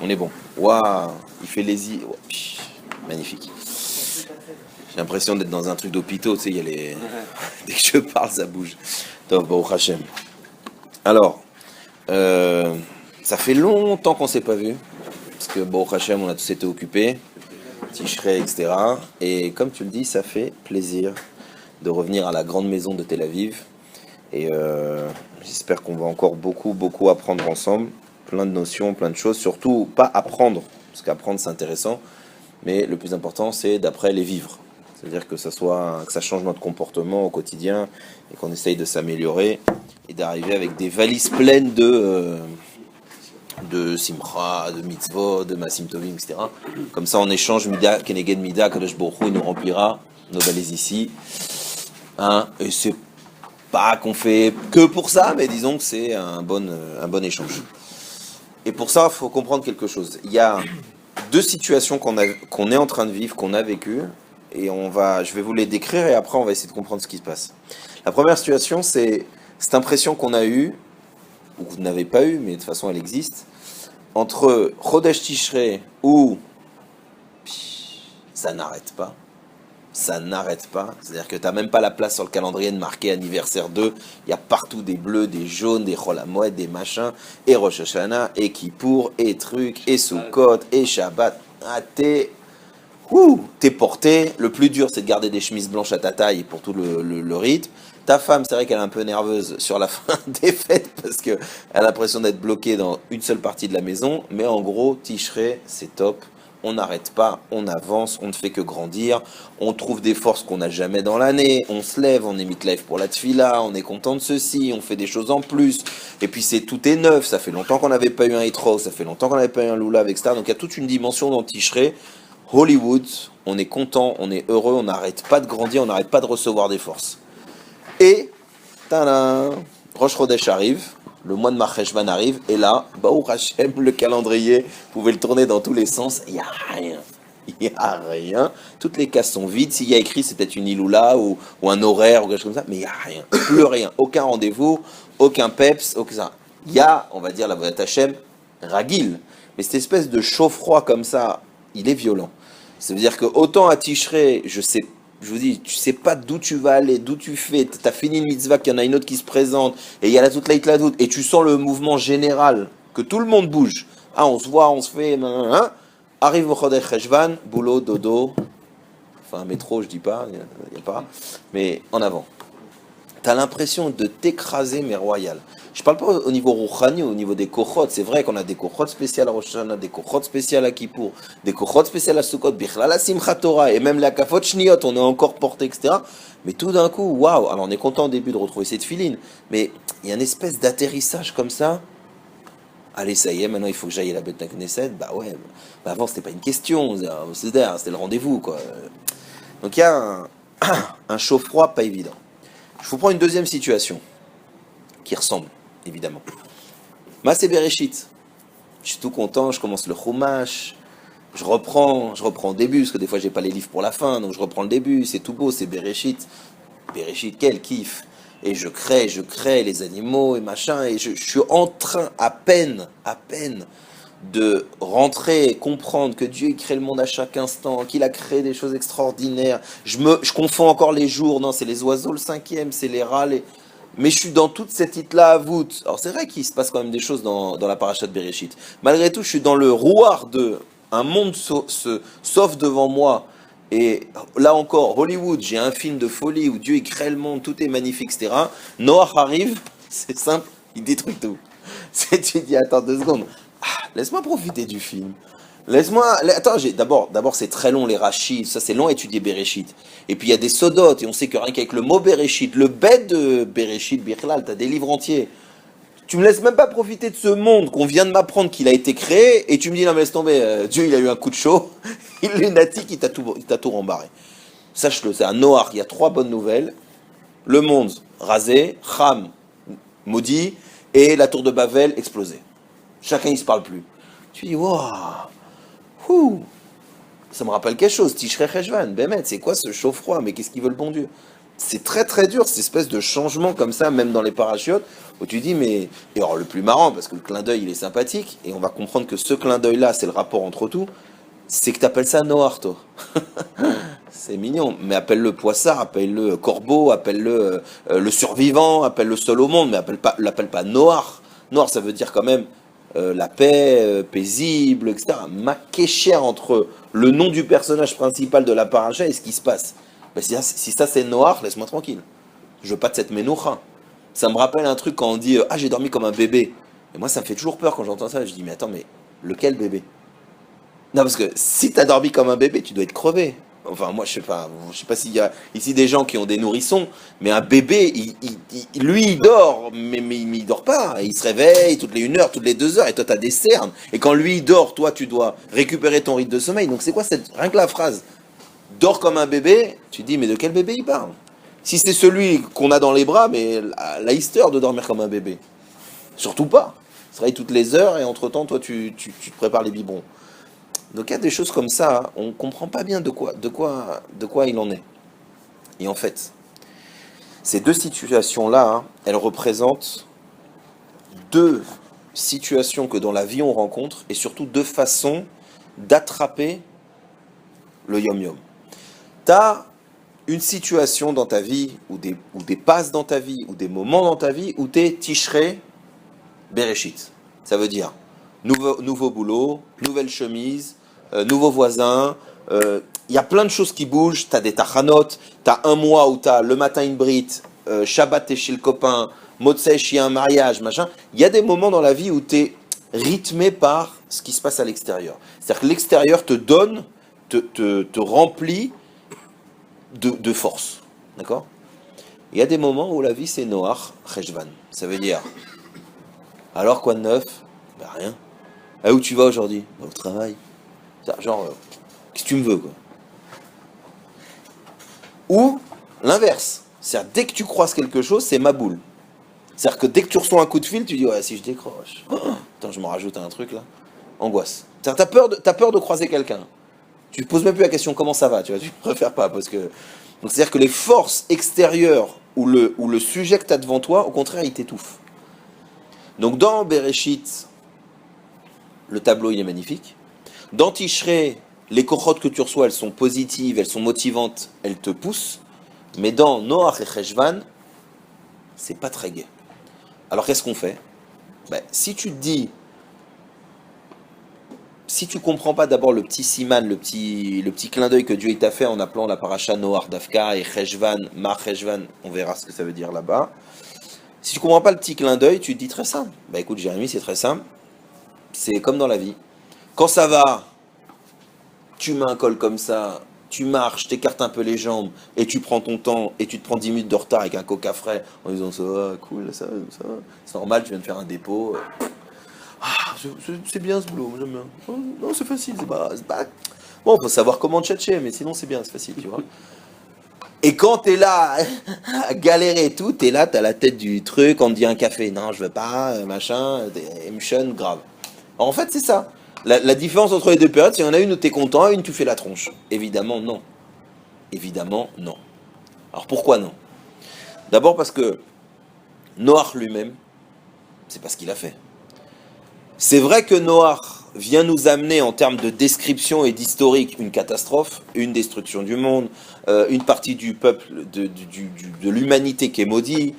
On est bon. Waouh, il fait les i. Oh, magnifique. J'ai l'impression d'être dans un truc d'hôpital, tu sais, il y a les... Dès que je parle, ça bouge. Tov, Baruch Hashem. Alors, ça fait longtemps qu'on s'est pas vu, parce que Baruch Hashem, on a tous été occupés, Tishrei, etc. Et comme tu le dis, ça fait plaisir de revenir à la grande maison de Tel Aviv. Et j'espère qu'on va encore beaucoup apprendre ensemble. Plein de notions, plein de choses. Surtout, pas apprendre, parce qu'apprendre c'est intéressant, mais le plus important c'est d'après les vivre. C'est-à-dire que ça change notre comportement au quotidien et qu'on essaye de s'améliorer et d'arriver avec des valises pleines de simcha, de mitzvot, de masim tovim, etc. Comme ça, en échange, mida, keneged mida, Kadosh Baruch Hu, il nous remplira nos valises ici. Hein, et c'est pas qu'on fait que pour ça, mais disons que c'est un bon échange. Et pour ça, il faut comprendre quelque chose. Il y a deux situations qu'on est en train de vivre, qu'on a vécues, et je vais vous les décrire, et après on va essayer de comprendre ce qui se passe. La première situation, c'est cette impression qu'on a eue, ou que vous n'avez pas eue, mais de toute façon elle existe, entre Chodesh Tishrei, où ça n'arrête pas, c'est-à-dire que tu n'as même pas la place sur le calendrier de marquer anniversaire 2, il y a partout des bleus, des jaunes, des Chol HaMoed, des machins, et Rosh Hashanah, et Kippour, et trucs, et Sukkot, et Shabbat. Ah, t'es porté, le plus dur c'est de garder des chemises blanches à ta taille pour tout le rythme. Ta femme, c'est vrai qu'elle est un peu nerveuse sur la fin des fêtes, parce qu'elle a l'impression d'être bloquée dans une seule partie de la maison, mais en gros, Tishrei, c'est top. On n'arrête pas, on avance, on ne fait que grandir, on trouve des forces qu'on n'a jamais dans l'année, on se lève, on est mitlev pour la tfila, on est content de ceci, on fait des choses en plus, et puis tout est neuf, ça fait longtemps qu'on n'avait pas eu un hitro, ça fait longtemps qu'on n'avait pas eu un lulav, etc. Donc il y a toute une dimension dans Tishrei, Hollywood, on est content, on est heureux, on n'arrête pas de grandir, on n'arrête pas de recevoir des forces. Et, tadam, Rosh Chodesh arrive, le mois de Marcheshvan arrive, et là, Baruch Hashem, le calendrier, vous pouvez le tourner dans tous les sens, il n'y a rien. Il n'y a rien. Toutes les cases sont vides. S'il y a écrit, c'est peut-être une iloula ou un horaire ou quelque chose comme ça, mais il n'y a rien. Plus rien. Aucun rendez-vous, aucun peps, aucun ça. Il y a, on va dire, la Vodat Hashem, ragil. Mais cette espèce de chaud-froid comme ça, il est violent. Ça veut dire que autant à Tishrei, je vous dis, tu sais pas d'où tu vas aller, d'où tu fais, t'as fini une mitzvah, qu'il y en a une autre qui se présente, et il y a la toute la doute, et tu sens le mouvement général, que tout le monde bouge. Ah, on se voit, on se fait, arrive au Chodesh Cheshvan, boulot, dodo, enfin métro, je dis pas, il n'y a pas, mais en avant. T'as l'impression de t'écraser, mais royal. Je parle pas au niveau rouchani, au niveau des kochot. C'est vrai qu'on a des kochot spéciales à Rosh Hashanah, des kochot spéciales à Kippour, des kochot spéciales à Sukkot, bichlal à Simchat Torah, et même la kafot shniot, on est encore porté, etc. Mais tout d'un coup, waouh. Alors on est content au début de retrouver cette filine, mais il y a une espèce d'atterrissage comme ça. Allez, ça y est, maintenant il faut que j'aille à la Beth Knesset. Bah ouais, bah avant c'était pas une question, c'était le rendez-vous, quoi. Donc il y a un chaud-froid pas évident. Je vous prends une deuxième situation qui ressemble, évidemment. Maaseh Bereshit. Je suis tout content, je commence le Chumash, je reprends au début, parce que des fois j'ai pas les livres pour la fin, donc je reprends le début, c'est tout beau, c'est Bereshit. Bereshit, quel kiff. Et je crée les animaux et machin, et je suis en train, à peine, de rentrer et comprendre que Dieu il crée le monde à chaque instant, qu'il a créé des choses extraordinaires. Je confonds encore les jours, non, c'est les oiseaux le cinquième, c'est les rats, mais je suis dans toute cette hit-là à voûte. Alors c'est vrai qu'il se passe quand même des choses dans la paracha de Bereshit. Malgré tout, je suis dans le rouard de un monde sauf devant moi. Et là encore, Hollywood, j'ai un film de folie où Dieu il crée le monde, tout est magnifique, etc. Noah arrive, c'est simple, il détruit tout. Tu dis, attends 2 secondes. Laisse-moi profiter du film. Attends, d'abord c'est très long les rachis, ça c'est long à étudier Bereshit. Et puis il y a des sodotes, et on sait que rien qu'avec le mot Bereshit, le bête de Bereshit, Birlal, t'as des livres entiers. Tu me laisses même pas profiter de ce monde qu'on vient de m'apprendre qu'il a été créé, et tu me dis non mais laisse tomber, Dieu il a eu un coup de chaud, il est lunatique, il t'a tout rembarré. Sache-le, c'est un Noir, il y a 3 bonnes nouvelles. Le monde rasé, Ham maudit, et la tour de Babel explosée. Chacun il se parle plus. Tu dis waouh, ça me rappelle quelque chose, Tishrei Cheshvan, Bémet, c'est quoi ce chaud-froid, mais qu'est-ce qu'il veut le bon Dieu? c'est très très dur, cette espèce de changement comme ça, même dans les parachutes, où tu dis, mais. Et alors, le plus marrant, parce que le clin d'œil, il est sympathique, et on va comprendre que ce clin d'œil-là, c'est le rapport entre tout, c'est que t'appelles ça Noir, toi. C'est mignon, mais appelle-le poissard, appelle-le corbeau, appelle-le le survivant, appelle-le seul au monde, mais l'appelle pas Noir. Noir, ça veut dire quand même la paix, paisible, etc. Maquéchère entre le nom du personnage principal de la paracha et ce qui se passe. Ben, si ça c'est Noir, laisse-moi tranquille. Je veux pas de cette menoucha. Ça me rappelle un truc quand on dit ah, j'ai dormi comme un bébé. Et moi, ça me fait toujours peur quand j'entends ça. Je dis mais attends, mais lequel bébé? Non, parce que si t'as dormi comme un bébé, tu dois être crevé. Enfin, moi, je sais pas s'il y a ici des gens qui ont des nourrissons, mais un bébé, lui, il dort, mais il dort pas. Il se réveille toutes les 1 heure, toutes les 2 heures, et toi, t'as des cernes. Et quand lui, il dort, toi, tu dois récupérer ton rythme de sommeil. Donc, c'est quoi rien que la phrase, dors comme un bébé, tu dis, mais de quel bébé il parle? Si c'est celui qu'on a dans les bras, mais la histoire de dormir comme un bébé. Surtout pas. Il se réveille toutes les heures, et entre-temps, toi, tu te prépares les biberons. Donc il y a des choses comme ça, on ne comprend pas bien de quoi il en est. Et en fait, ces deux situations-là, elles représentent deux situations que dans la vie on rencontre, et surtout deux façons d'attraper le yom-yom. Tu as une situation dans ta vie, ou des passes dans ta vie, ou des moments dans ta vie, où tu es tishré bereshit. Ça veut dire nouveau boulot, nouvelle chemise, nouveau voisin. Il y a plein de choses qui bougent. Tu as des tachanot, tu as un mois où tu as le matin une brite, Shabbat t'es chez le copain, Motzei il y a un mariage, machin. Il y a des moments dans la vie où tu es rythmé par ce qui se passe à l'extérieur. C'est-à-dire que l'extérieur te donne, te remplit de force. D'accord? Il y a des moments où la vie c'est Noach, Cheshvan. Ça veut dire, alors quoi de neuf? Ben rien. Ah, où tu vas aujourd'hui? Ben, au travail. Genre, qu'est-ce que tu me veux, quoi? Ou l'inverse. C'est-à-dire, dès que tu croises quelque chose, c'est ma boule. C'est-à-dire que dès que tu reçois un coup de fil, tu dis, ouais, si je décroche. Oh, attends, je m'en rajoute un truc là. Angoisse. C'est-à-dire, t'as peur de croiser quelqu'un. Tu te poses même plus la question comment ça va, tu vois, tu préfères pas parce que. Donc, c'est-à-dire que les forces extérieures ou le sujet que tu as devant toi, au contraire, il t'étouffe. Donc, dans Bereshit, le tableau, il est magnifique. Dans Tishrei, les cochotes que tu reçois, elles sont positives, elles sont motivantes, elles te poussent. Mais dans Noach et Cheshvan, c'est pas très gai. Alors qu'est-ce qu'on fait? Si tu te dis, si tu comprends pas d'abord le petit siman, le petit clin d'œil que Dieu t'a fait en appelant la paracha Noach Dafka et Cheshvan, Mar Cheshvan, on verra ce que ça veut dire là-bas. Si tu comprends pas le petit clin d'œil, tu te dis très simple. Écoute Jérémy, c'est très simple. C'est comme dans la vie. Quand ça va, tu mets un col comme ça, tu marches, t'écartes un peu les jambes, et tu prends ton temps, et tu te prends 10 minutes de retard avec un coca frais, en disant ça va, cool, ça va. C'est normal, tu viens de faire un dépôt. Ah, c'est bien ce boulot, j'aime bien. Non, c'est facile, c'est pas. Bon, faut savoir comment tchatcher, mais sinon c'est bien, c'est facile, tu vois. Et quand t'es là, à galérer et tout, t'es là, t'as la tête du truc, on te dit un café, non, je veux pas, machin, émotion, grave. En fait, c'est ça. La différence entre les deux périodes, c'est qu'il y en a une où tu es content et une où tu fais la tronche. Évidemment, non. Évidemment, non. Alors pourquoi non? D'abord parce que Noach lui-même, c'est pas ce qu'il a fait. C'est vrai que Noach vient nous amener en termes de description et d'historique une catastrophe, une destruction du monde, une partie du peuple, de l'humanité qui est maudit,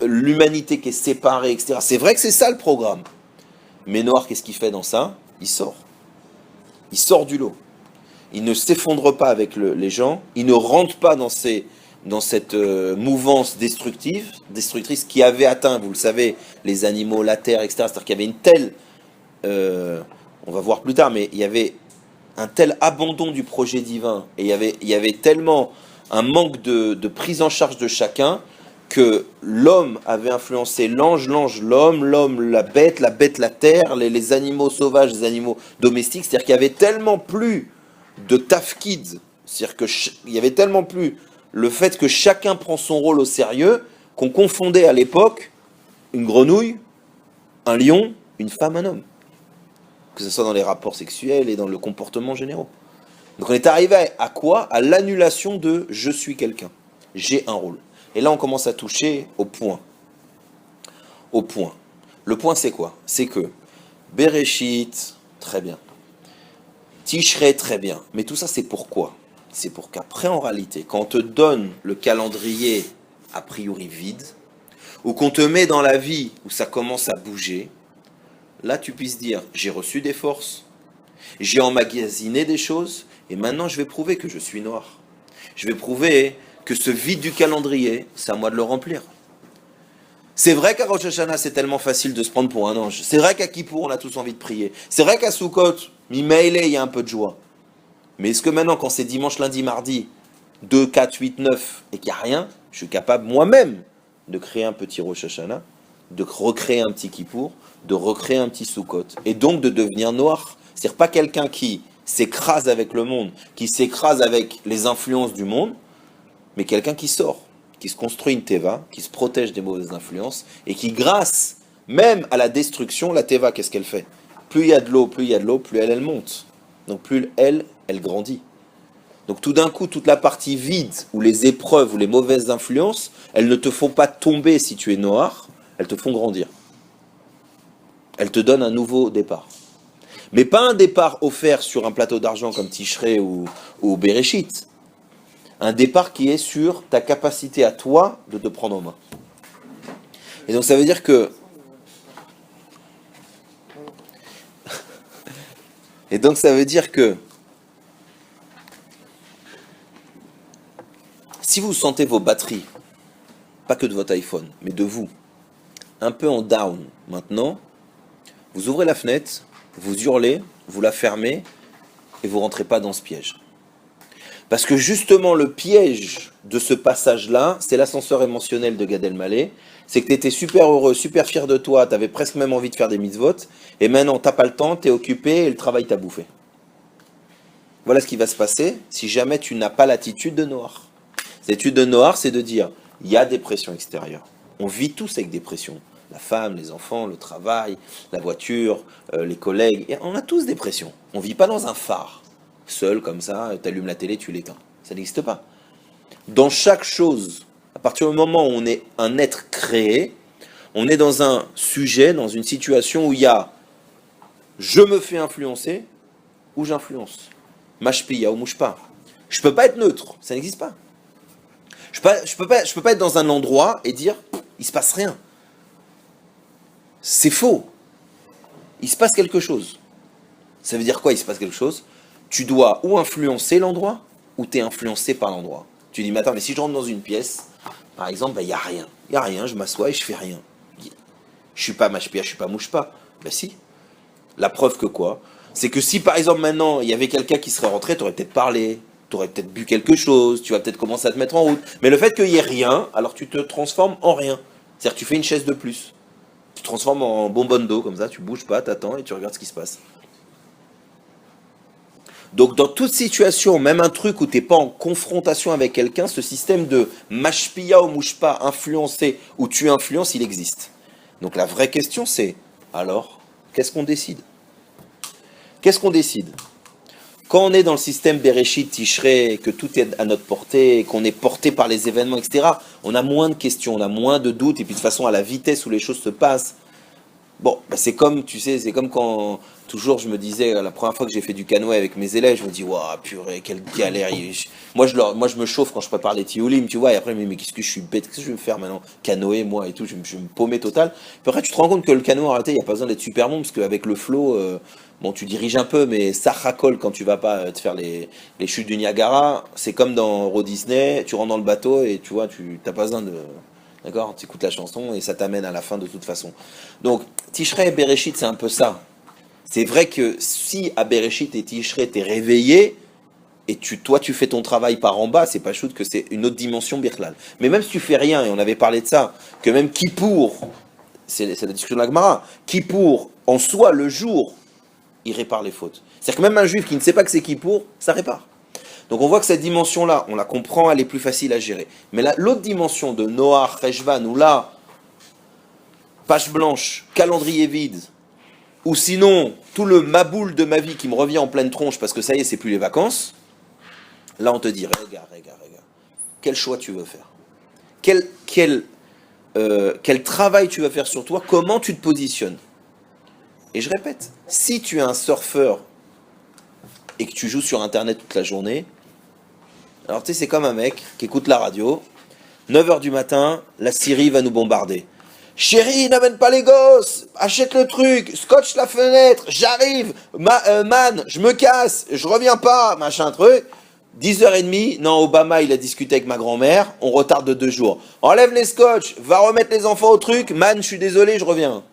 l'humanité qui est séparée, etc. C'est vrai que c'est ça le programme. Mais Noach, qu'est-ce qu'il fait dans ça? Il sort. Il sort du lot. Il ne s'effondre pas avec les gens. Il ne rentre pas dans cette mouvance destructrice qui avait atteint, vous le savez, les animaux, la terre, etc. C'est-à-dire qu'il y avait une telle, on va voir plus tard, mais il y avait un tel abandon du projet divin et il y avait tellement un manque de prise en charge de chacun que l'homme avait influencé l'ange, l'homme, la bête, la terre, les animaux sauvages, les animaux domestiques. C'est-à-dire qu'il y avait tellement plus de tafkid, c'est-à-dire qu'il y avait tellement plus le fait que chacun prend son rôle au sérieux, qu'on confondait à l'époque une grenouille, un lion, une femme, un homme. Que ce soit dans les rapports sexuels et dans le comportement général. Donc on est arrivé à quoi? À l'annulation de « je suis quelqu'un ». j'ai un rôle. Et là, on commence à toucher au point. Au point. Le point, c'est quoi? C'est que Bereshit, très bien. Tishrei, très bien. Mais tout ça, c'est pourquoi? C'est pour qu'après, en réalité, quand on te donne le calendrier a priori vide, ou qu'on te met dans la vie où ça commence à bouger, là, tu puisses dire, j'ai reçu des forces, j'ai emmagasiné des choses, et maintenant, je vais prouver que je suis noir. Je vais prouver que ce vide du calendrier, c'est à moi de le remplir. C'est vrai qu'à Rosh Hashanah, c'est tellement facile de se prendre pour un ange. C'est vrai qu'à Kippour, on a tous envie de prier. C'est vrai qu'à Sukkot, mi-mailé, il y a un peu de joie. Mais est-ce que maintenant, quand c'est dimanche, lundi, mardi, 2, 4, 8, 9, et qu'il n'y a rien, je suis capable moi-même de créer un petit Rosh Hashanah, de recréer un petit Kippour, de recréer un petit Sukkot, et donc de devenir noir. C'est-à-dire pas quelqu'un qui s'écrase avec le monde, qui s'écrase avec les influences du monde, mais quelqu'un qui sort, qui se construit une teva, qui se protège des mauvaises influences, et qui, grâce même à la destruction, la teva, qu'est-ce qu'elle fait? Plus il y a de l'eau, plus il y a de l'eau, plus elle monte. Donc plus elle grandit. Donc tout d'un coup, toute la partie vide, ou les épreuves, ou les mauvaises influences, elles ne te font pas tomber si tu es noir, elles te font grandir. Elles te donnent un nouveau départ. Mais pas un départ offert sur un plateau d'argent comme Tishrei ou Bereshit. Un départ qui est sur ta capacité à toi de te prendre en main. Et donc ça veut dire que... Et donc ça veut dire que... Si vous sentez vos batteries, pas que de votre iPhone, mais de vous, un peu en down maintenant, vous ouvrez la fenêtre, vous hurlez, vous la fermez, et vous rentrez pas dans ce piège. Parce que justement, le piège de ce passage-là, c'est l'ascenseur émotionnel de Gad Elmaleh. C'est que tu étais super heureux, super fier de toi, tu avais presque même envie de faire des mitzvot, et maintenant, tu n'as pas le temps, tu es occupé, et le travail t'a bouffé. Voilà ce qui va se passer si jamais tu n'as pas l'attitude de noir. L'attitude de noir, c'est de dire, il y a des pressions extérieures. On vit tous avec des pressions. La femme, les enfants, le travail, la voiture, les collègues. Et on a tous des pressions. On ne vit pas dans un phare. Seul comme ça, tu allumes la télé, tu l'éteins. Ça n'existe pas. Dans chaque chose, à partir du moment où on est un être créé, on est dans un sujet, dans une situation où il y a je me fais influencer ou j'influence. Mashpia ou mouche pas. Je ne peux pas être neutre, ça n'existe pas. Je peux pas être dans un endroit et dire il se passe rien. C'est faux. Il se passe quelque chose. Ça veut dire quoi, il se passe quelque chose? Tu dois ou influencer l'endroit, ou tu es influencé par l'endroit. Tu dis, mais attends, mais si je rentre dans une pièce, par exemple, il n'y a rien. Il n'y a rien, je m'assois et je fais rien. Je suis pas mâche-pia, je suis pas mouche-pas. Ben si. La preuve que quoi? C'est que si par exemple maintenant, il y avait quelqu'un qui serait rentré, tu aurais peut-être parlé, tu aurais peut-être bu quelque chose, tu vas peut-être commencer à te mettre en route. Mais le fait qu'il n'y ait rien, alors tu te transformes en rien. C'est-à-dire que tu fais une chaise de plus. Tu te transformes en bonbonne d'eau, comme ça, tu bouges pas, t'attends et tu regardes ce qui se passe. Donc dans toute situation, même un truc où tu n'es pas en confrontation avec quelqu'un, ce système de mashpia ou mouche-pas, influencer ou tu influences, il existe. Donc la vraie question c'est, alors, qu'est-ce qu'on décide? Qu'est-ce qu'on décide? Quand on est dans le système Bereshit, Tishrei, que tout est à notre portée, qu'on est porté par les événements, etc., on a moins de questions, on a moins de doutes, et puis de toute façon, à la vitesse où les choses se passent, bon, bah c'est comme, tu sais, c'est comme quand, toujours, je me disais, la première fois que j'ai fait du canoë avec mes élèves, je me dis, waouh, purée, quelle galère. Moi, je me chauffe quand je prépare les tioulim, tu vois, et après, mais qu'est-ce que je suis bête, qu'est-ce que je vais me faire maintenant? Canoë, moi, et tout, je vais me paumer total. Puis après, tu te rends compte que le canoë, en réalité, il n'y a pas besoin d'être super bon, parce qu'avec le flow, bon, tu diriges un peu, mais ça racole quand tu vas pas te faire les chutes du Niagara. C'est comme dans Euro Disney, tu rentres dans le bateau, et tu vois, tu n'as pas besoin de... D'accord? Tu écoutes la chanson et ça t'amène à la fin de toute façon. Donc, Tishrei et Bereshit, c'est un peu ça. C'est vrai que si à Bereshit et Tishrei t'es réveillé, et toi tu fais ton travail par en bas, c'est pas chouette que c'est une autre dimension Birklal. Mais même si tu fais rien, et on avait parlé de ça, que même Kippour, c'est la discussion de la Gemara, Kippour, en soi, le jour, il répare les fautes. C'est-à-dire que même un juif qui ne sait pas que c'est Kippour, ça répare. Donc on voit que cette dimension-là, on la comprend, elle est plus facile à gérer. Mais l'autre dimension de Noach, Reshvan, où là, page blanche, calendrier vide, ou sinon, tout le maboule de ma vie qui me revient en pleine tronche parce que ça y est, c'est plus les vacances, là on te dit, regarde, quel choix tu veux faire. Quel travail tu vas faire sur toi, comment tu te positionnes. Et je répète, si tu es un surfeur et que tu joues sur Internet toute la journée, alors tu sais, c'est comme un mec qui écoute la radio, 9h du matin, la Syrie va nous bombarder. Chérie, n'amène pas les gosses, achète le truc, scotche la fenêtre, j'arrive, man, je me casse, je reviens pas, machin truc. 10h30, non, Obama, il a discuté avec ma grand-mère, on retarde de 2 jours. Enlève les scotch, va remettre les enfants au truc, man, je suis désolé, je reviens.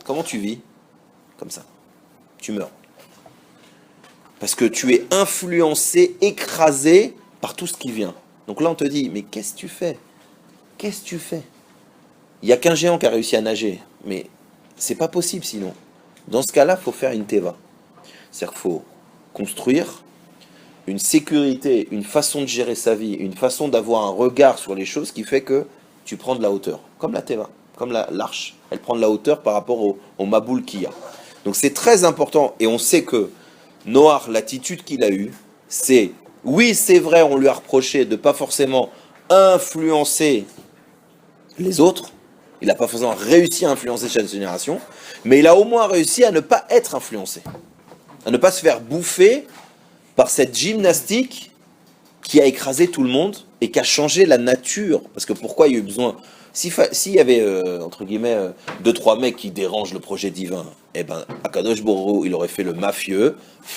Comment tu vis? Comme ça. Tu meurs. Parce que tu es influencé, écrasé par tout ce qui vient. Donc là, on te dit, mais qu'est-ce que tu fais? Qu'est-ce que tu fais? Il n'y a qu'un géant qui a réussi à nager, mais c'est pas possible sinon. Dans ce cas-là, il faut faire une teva. C'est-à-dire qu'il faut construire une sécurité, une façon de gérer sa vie, une façon d'avoir un regard sur les choses qui fait que tu prends de la hauteur. Comme la teva, comme l'arche. Elle prend de la hauteur par rapport au maboul qu'il y a. Donc c'est très important, et on sait que Noach, l'attitude qu'il a eue, c'est, oui c'est vrai, on lui a reproché de ne pas forcément influencer les autres, il n'a pas forcément réussi à influencer cette génération, mais il a au moins réussi à ne pas être influencé, à ne pas se faire bouffer par cette gymnastique qui a écrasé tout le monde et qui a changé la nature. Parce que pourquoi il y a eu besoin... S'il y avait, entre guillemets, 2-3 mecs qui dérangent le projet divin, eh ben, Akadosh Borou, il aurait fait le mafieux,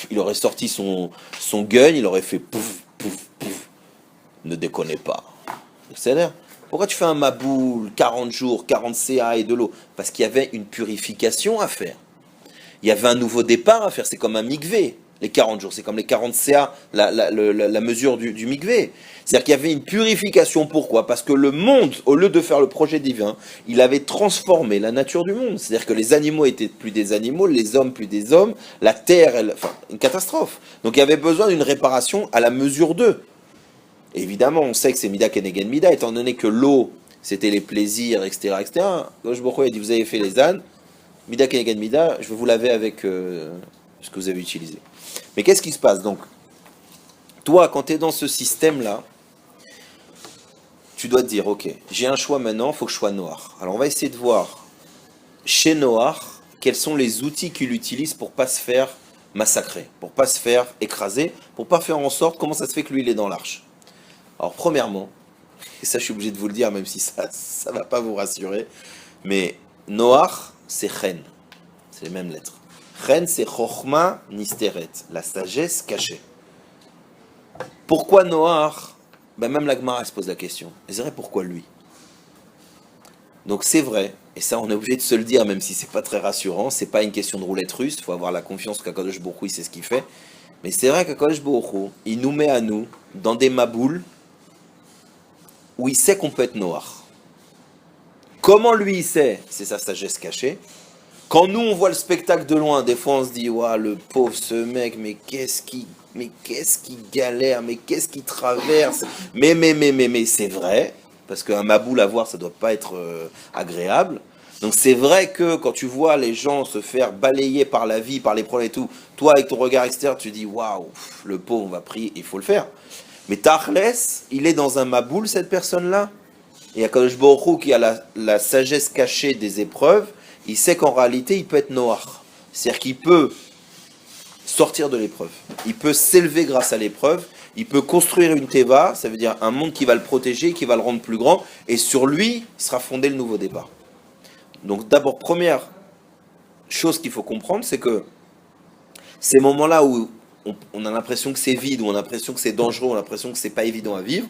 il aurait sorti son gun, il aurait fait pouf, pouf, pouf. Ne déconnez pas. C'est-à-dire, pourquoi tu fais un maboul, 40 jours, 40 CA et de l'eau? Parce qu'il y avait une purification à faire. Il y avait un nouveau départ à faire, c'est comme un mikvé. Les 40 jours, c'est comme les 40 CA, la mesure du mikvé. C'est-à-dire qu'il y avait une purification. Pourquoi? Parce que le monde, au lieu de faire le projet divin, il avait transformé la nature du monde. C'est-à-dire que les animaux étaient plus des animaux, les hommes plus des hommes, la terre, enfin, une catastrophe. Donc il y avait besoin d'une réparation à la mesure d'eux. Évidemment, on sait que c'est Mida Kenegen Mida, étant donné que l'eau, c'était les plaisirs, etc., etc. Dosh Bokhu a dit, vous avez fait les ânes, Mida Kenegen Mida, je vais vous laver avec ce que vous avez utilisé. Mais qu'est-ce qui se passe donc? Toi, quand tu es dans ce système-là, tu dois te dire, ok, j'ai un choix maintenant, il faut que je sois noir. Alors on va essayer de voir, chez Noir, quels sont les outils qu'il utilise pour ne pas se faire massacrer, pour ne pas se faire écraser, pour ne pas faire en sorte, comment ça se fait que lui, il est dans l'arche. Alors premièrement, et ça je suis obligé de vous le dire, même si ça ne va pas vous rassurer, mais Noach, c'est Chen, c'est les mêmes lettres. Chen, c'est Chochma Nisteret, la sagesse cachée. Pourquoi Noach? Ben même la Gemara se pose la question. Et c'est vrai, pourquoi lui? Donc c'est vrai, et ça on est obligé de se le dire, même si c'est pas très rassurant, c'est pas une question de roulette russe, il faut avoir la confiance qu'Akadosh Baruch Hu, il sait ce qu'il fait. Mais c'est vrai qu'Akadosh Baruch Hu, il nous met à nous, dans des maboules, où il sait qu'on peut être noir. Comment lui il sait? C'est sa sagesse cachée. Quand nous on voit le spectacle de loin, des fois on se dit, ouah, le pauvre ce mec, mais qu'est-ce qui galère, mais qu'est-ce qui traverse, mais c'est vrai, parce qu'un maboul à voir, ça doit pas être agréable. Donc c'est vrai que quand tu vois les gens se faire balayer par la vie, par les problèmes et tout, toi avec ton regard extérieur, tu dis, waouh, le pauvre, on va prier, il faut le faire. Mais Tachles, il est dans un maboul, cette personne-là, et Akadosh Baruch Hu, qui a la sagesse cachée des épreuves, il sait qu'en réalité, il peut être noir. C'est-à-dire qu'il peut sortir de l'épreuve. Il peut s'élever grâce à l'épreuve. Il peut construire une teva, ça veut dire un monde qui va le protéger, qui va le rendre plus grand. Et sur lui, sera fondé le nouveau départ. Donc d'abord, première chose qu'il faut comprendre, c'est que ces moments-là où on a l'impression que c'est vide, où on a l'impression que c'est dangereux, on a l'impression que c'est pas évident à vivre,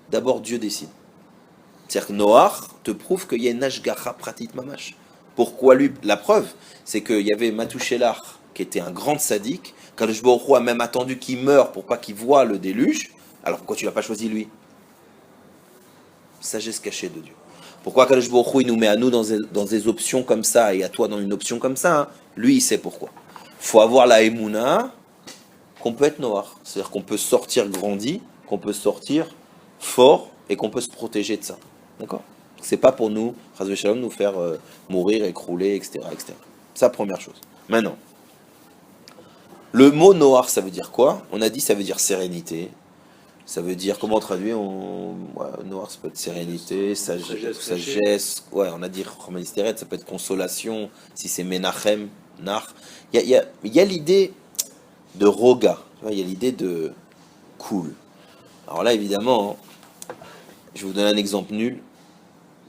d'abord Dieu décide. C'est-à-dire que Noach te prouve qu'il y a une ashgacha pratit mamash. Pourquoi lui? La preuve, c'est qu'il y avait Matouchelach, qui était un grand sadique. Kadosh Baruch Hu a même attendu qu'il meure pour pas qu'il voie le déluge. Alors pourquoi tu l'as pas choisi lui? Sagesse cachée de Dieu. Pourquoi Kadosh Baruch Hu il nous met à nous dans des options comme ça et à toi dans une option comme ça, hein? Lui il sait pourquoi. Faut avoir la émouna qu'on peut être Noach. C'est-à-dire qu'on peut sortir grandi, qu'on peut sortir fort et qu'on peut se protéger de ça. D'accord? C'est pas pour nous, Chas v'Shalom, nous faire mourir, écrouler, etc., etc. C'est la première chose. Maintenant, le mot Noach, ça veut dire quoi? On a dit ça veut dire sérénité, Ça veut dire, comment traduire noir, ça peut être sérénité, sagesse. Ouais, on a dit Chokhmah Nisteret, ça peut être consolation, si c'est Menachem, Nar. Il y a l'idée de Roga, tu vois, il y a l'idée de cool. Alors là, évidemment, je vais vous donner un exemple nul,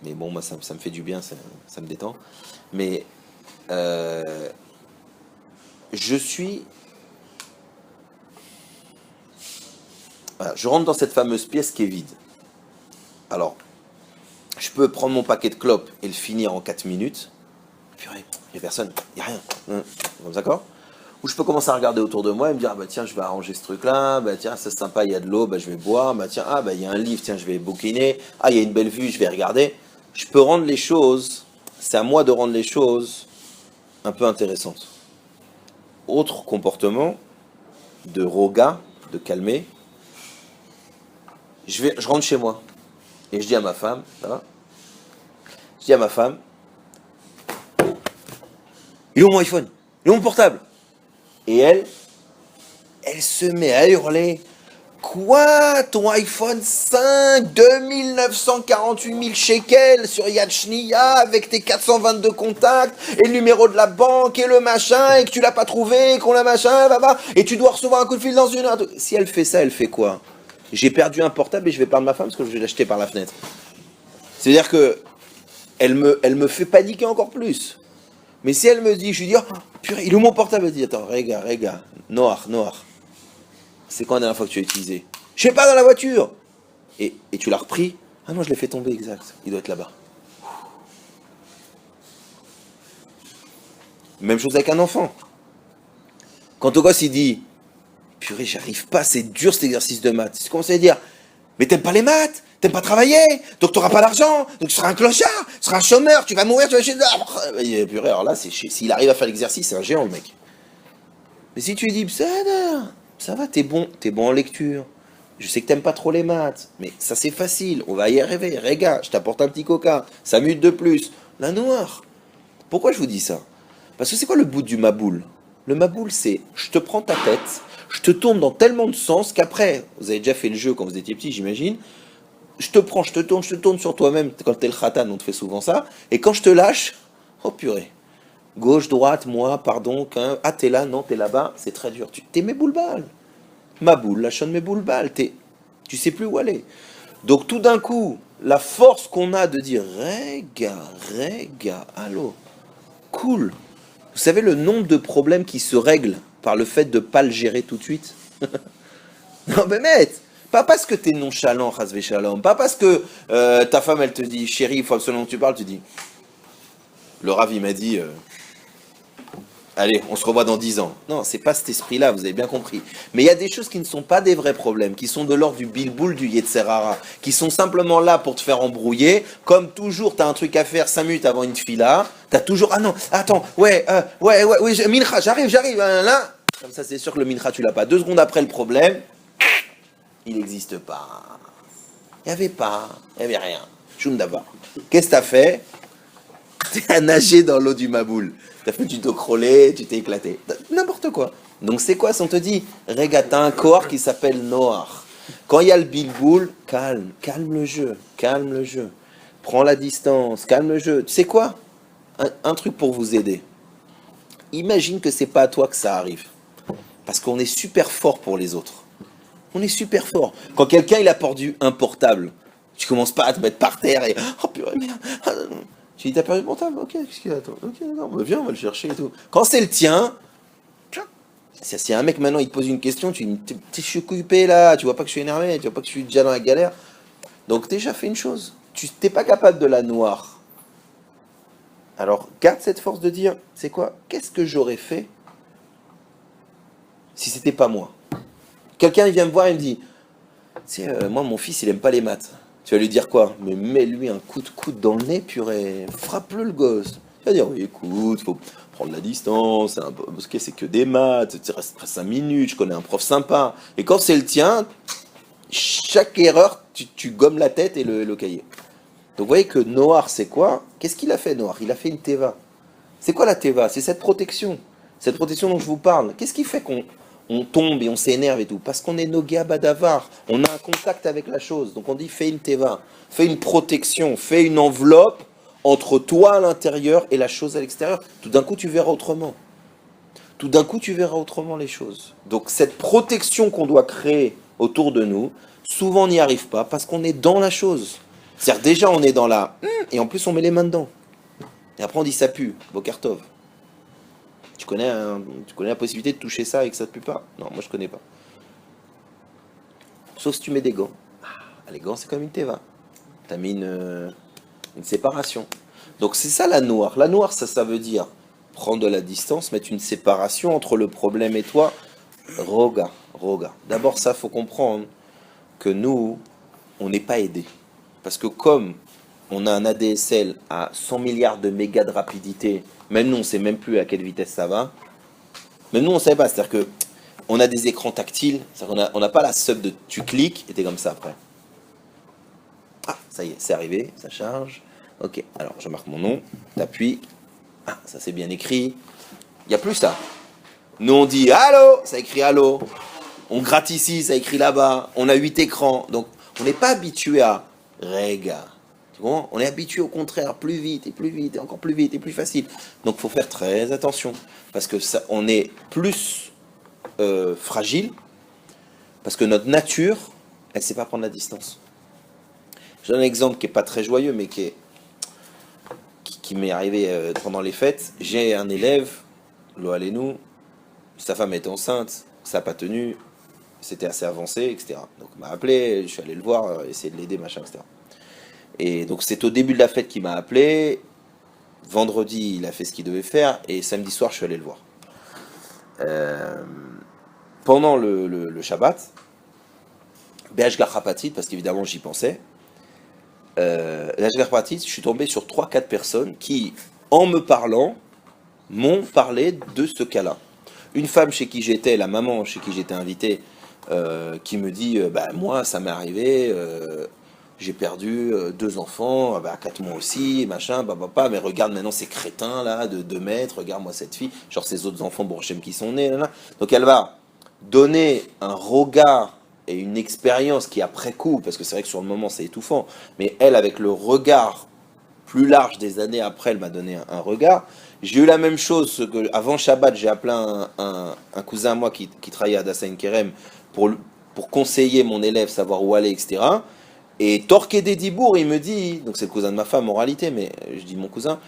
mais bon, moi, ça me fait du bien, ça me détend. Mais je suis. Voilà, je rentre dans cette fameuse pièce qui est vide. Alors, je peux prendre mon paquet de clopes et le finir en 4 minutes. Purée, il n'y a personne, il n'y a rien. D'accord? Ou je peux commencer à regarder autour de moi et me dire, ah bah tiens, je vais arranger ce truc-là, bah tiens, c'est sympa, il y a de l'eau, bah je vais boire, bah tiens, ah bah il y a un livre, tiens, je vais bouquiner, ah il y a une belle vue, je vais regarder. Je peux rendre les choses, c'est à moi de rendre les choses un peu intéressantes. Autre comportement de roga, de calmer, je rentre chez moi et je dis à ma femme, ça va? Je dis à ma femme, il est où mon iPhone? Il est où mon portable? Et elle se met à hurler. Quoi? Ton iPhone 5, 2948 000 shekels sur Yad Shniya avec tes 422 contacts et le numéro de la banque et le machin et que tu l'as pas trouvé, qu'on l'a machin, et tu dois recevoir un coup de fil dans une heure. Si elle fait ça, elle fait quoi? J'ai perdu un portable et je vais perdre ma femme parce que je vais l'acheter par la fenêtre. C'est-à-dire que elle me fait paniquer encore plus. Mais si elle me dit, je lui dis, oh, purée, il est où mon portable? Elle dit, attends, regarde, noir. C'est quand la dernière fois que tu l'as utilisé? Je sais pas, dans la voiture. Et tu l'as repris? Ah non, je l'ai fait tomber, exact. Il doit être là-bas. Même chose avec un enfant. Quand ton gosse, il dit, purée, j'arrive pas, c'est dur cet exercice de maths. Tu commences à dire, mais t'aimes pas les maths? T'aimes pas travailler? Donc t'auras pas d'argent? Donc tu seras un clochard? Tu seras un chômeur? Tu vas mourir? Tu vas chez... Purée, alors là, s'il arrive à faire l'exercice, c'est un géant, le mec. Mais si tu lui dis, ça va, t'es bon en lecture. Je sais que t'aimes pas trop les maths, mais ça c'est facile, on va y arriver. Regarde, je t'apporte un petit coca, 5 minutes de plus. La noire. Pourquoi je vous dis ça? Parce que c'est quoi le bout du maboule? Le maboule, c'est je te prends ta tête, je te tourne dans tellement de sens qu'après, vous avez déjà fait le jeu quand vous étiez petit, j'imagine. Je te prends, je te tourne sur toi-même. Quand t'es le khatan, on te fait souvent ça. Et quand je te lâche, oh purée. Gauche, droite, moi, pardon, ah t'es là, non, t'es là-bas, c'est très dur. T'es mes boules balles. Ma boule, la chaîne mes boules balles, tu sais plus où aller. Donc tout d'un coup, la force qu'on a de dire Rega, allô, cool. Vous savez le nombre de problèmes qui se règlent par le fait de ne pas le gérer tout de suite? Non mais mec, pas parce que t'es nonchalant, Chasvé Shalom, pas parce que ta femme elle te dit chérie, il faut absolument que tu parles, tu dis le Rav il m'a dit allez, on se revoit dans 10 ans. Non, c'est pas cet esprit-là, vous avez bien compris. Mais il y a des choses qui ne sont pas des vrais problèmes, qui sont de l'ordre du bilboul, du Yetzerara, qui sont simplement là pour te faire embrouiller. Comme toujours, t'as un truc à faire 5 minutes avant une fila, t'as toujours, ah non, attends, ouais, mincha, j'arrive, là. Comme ça, c'est sûr que le mincha, tu l'as pas. 2 secondes après le problème, il n'existe pas. Il n'y avait rien. Choum d'abord. Qu'est-ce que t'as fait? T'as nagé dans l'eau du Maboul. T'as fait du dos crawlé, tu t'es éclaté. N'importe quoi. Donc c'est quoi si on te dit, regarde, t'as un corps qui s'appelle Noir. Quand il y a le bilboul, calme le jeu. Prends la distance, calme le jeu. Tu sais quoi? Un truc pour vous aider. Imagine que c'est pas à toi que ça arrive. Parce qu'on est super fort pour les autres. On est super fort. Quand quelqu'un il a perdu un portable, tu commences pas à te mettre par terre et oh purée merde. Tu dis t'as perdu le portable? Ok, qu'est-ce qu'il y a? Attends, ok, d'accord, viens, on va le chercher et tout. Quand c'est le tien, si un mec maintenant il te pose une question, tu dis je suis occupé là, tu vois pas que je suis énervé, tu vois pas que je suis déjà dans la galère. Donc déjà fais une chose, tu t'es pas capable de la noire. Alors garde cette force de dire, c'est quoi? Qu'est-ce que j'aurais fait si c'était pas moi? Quelqu'un il vient me voir et me dit, tu sais, moi mon fils il aime pas les maths. Tu vas lui dire quoi? Mais mets-lui un coup de coude dans le nez, purée, frappe-le le gosse. Tu vas dire, oui écoute, faut prendre la distance, parce que c'est que des maths, tu restes 5 minutes, je connais un prof sympa. Et quand c'est le tien, chaque erreur, tu gommes la tête et le cahier. Donc vous voyez que Noir c'est quoi? Qu'est-ce qu'il a fait Noir? Il a fait une teva. C'est quoi la teva? C'est cette protection dont je vous parle. Qu'est-ce qui fait qu'on on tombe et on s'énerve et tout? Parce qu'on est Nogia Badavar, on a un contact avec la chose. Donc on dit fais une teva, fais une protection, fais une enveloppe entre toi à l'intérieur et la chose à l'extérieur. Tout d'un coup, tu verras autrement. Tout d'un coup, tu verras autrement les choses. Donc cette protection qu'on doit créer autour de nous, souvent on n'y arrive pas parce qu'on est dans la chose. C'est-à-dire déjà on est dans la... Et en plus on met les mains dedans. Et après on dit ça pue, Bokartov. Tu connais la possibilité de toucher ça et que ça ne pue pas? Non, moi je connais pas. Sauf si tu mets des gants. Ah, les gants c'est comme une teva. Tu as mis une séparation. Donc c'est ça la noire. La noire ça veut dire prendre de la distance, mettre une séparation entre le problème et toi. Roga. D'abord ça faut comprendre que nous, on n'est pas aidés. Parce que comme on a un ADSL à 100 milliards de mégas de rapidité, même nous on ne sait même plus à quelle vitesse ça va, même nous on ne sait pas, c'est-à-dire que on a des écrans tactiles, on n'a pas la sub de tu cliques et t'es comme ça après. Ah, ça y est, c'est arrivé, ça charge. Ok, alors je marque mon nom, t'appuies. Ah, ça c'est bien écrit. Il n'y a plus ça. Nous on dit allô, ça écrit allô. On gratte ici, ça écrit là-bas. On a 8 écrans. Donc on n'est pas habitué à rega. Tu vois, on est habitué au contraire, plus vite, et encore plus vite, et plus facile. Donc il faut faire très attention. Parce que ça, on est plus fragile. Parce que notre nature, elle ne sait pas prendre la distance. Je donne un exemple qui n'est pas très joyeux, mais qui m'est arrivé pendant les fêtes. J'ai un élève, lo allez-nous, sa femme est enceinte, ça n'a pas tenu, c'était assez avancé, etc. Donc il m'a appelé, je suis allé le voir, essayer de l'aider, machin, etc. Et donc c'est au début de la fête qu'il m'a appelé. Vendredi, il a fait ce qu'il devait faire, et samedi soir, je suis allé le voir. Pendant le Shabbat, Be'ashgar Hapatit, parce qu'évidemment j'y pensais, Be'ashgar Hapatit, je suis tombé sur 3-4 personnes qui, en me parlant, m'ont parlé de ce cas-là. Une femme chez qui j'étais, la maman chez qui j'étais invité, qui me dit moi ça m'est arrivé, j'ai perdu 2 enfants, à 4 mois aussi, machin, mais regarde maintenant ces crétins là de 2 mètres, regarde-moi cette fille, genre ces autres enfants Borchem qui sont nés, là. Donc elle va donner un regard et une expérience qui après coup, parce que c'est vrai que sur le moment c'est étouffant, mais elle avec le regard plus large des années après, elle m'a donné un regard. J'ai eu la même chose que avant Shabbat, j'ai appelé un cousin à moi qui travaillait à Dassain Kerem pour conseiller mon élève, savoir où aller, etc. Et Torqué des Dibourg, il me dit, donc c'est le cousin de ma femme en réalité, mais je dis mon cousin,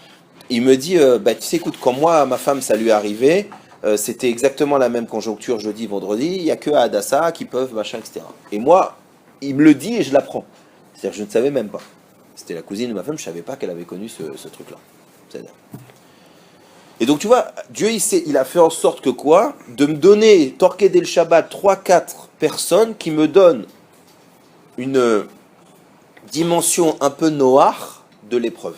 il me dit, tu sais, écoute, quand moi, ma femme, ça lui est arrivé, c'était exactement la même conjoncture jeudi, vendredi, il n'y a que à Adassa qui peuvent, machin, etc. Et moi, il me le dit et je l'apprends. C'est-à-dire que je ne savais même pas. C'était la cousine de ma femme, je ne savais pas qu'elle avait connu ce truc-là. C'est-à-dire. Et donc tu vois, Dieu il a fait en sorte que quoi? De me donner, Torqué dès le Shabbat, 3-4 personnes qui me donnent une dimension un peu noire de l'épreuve.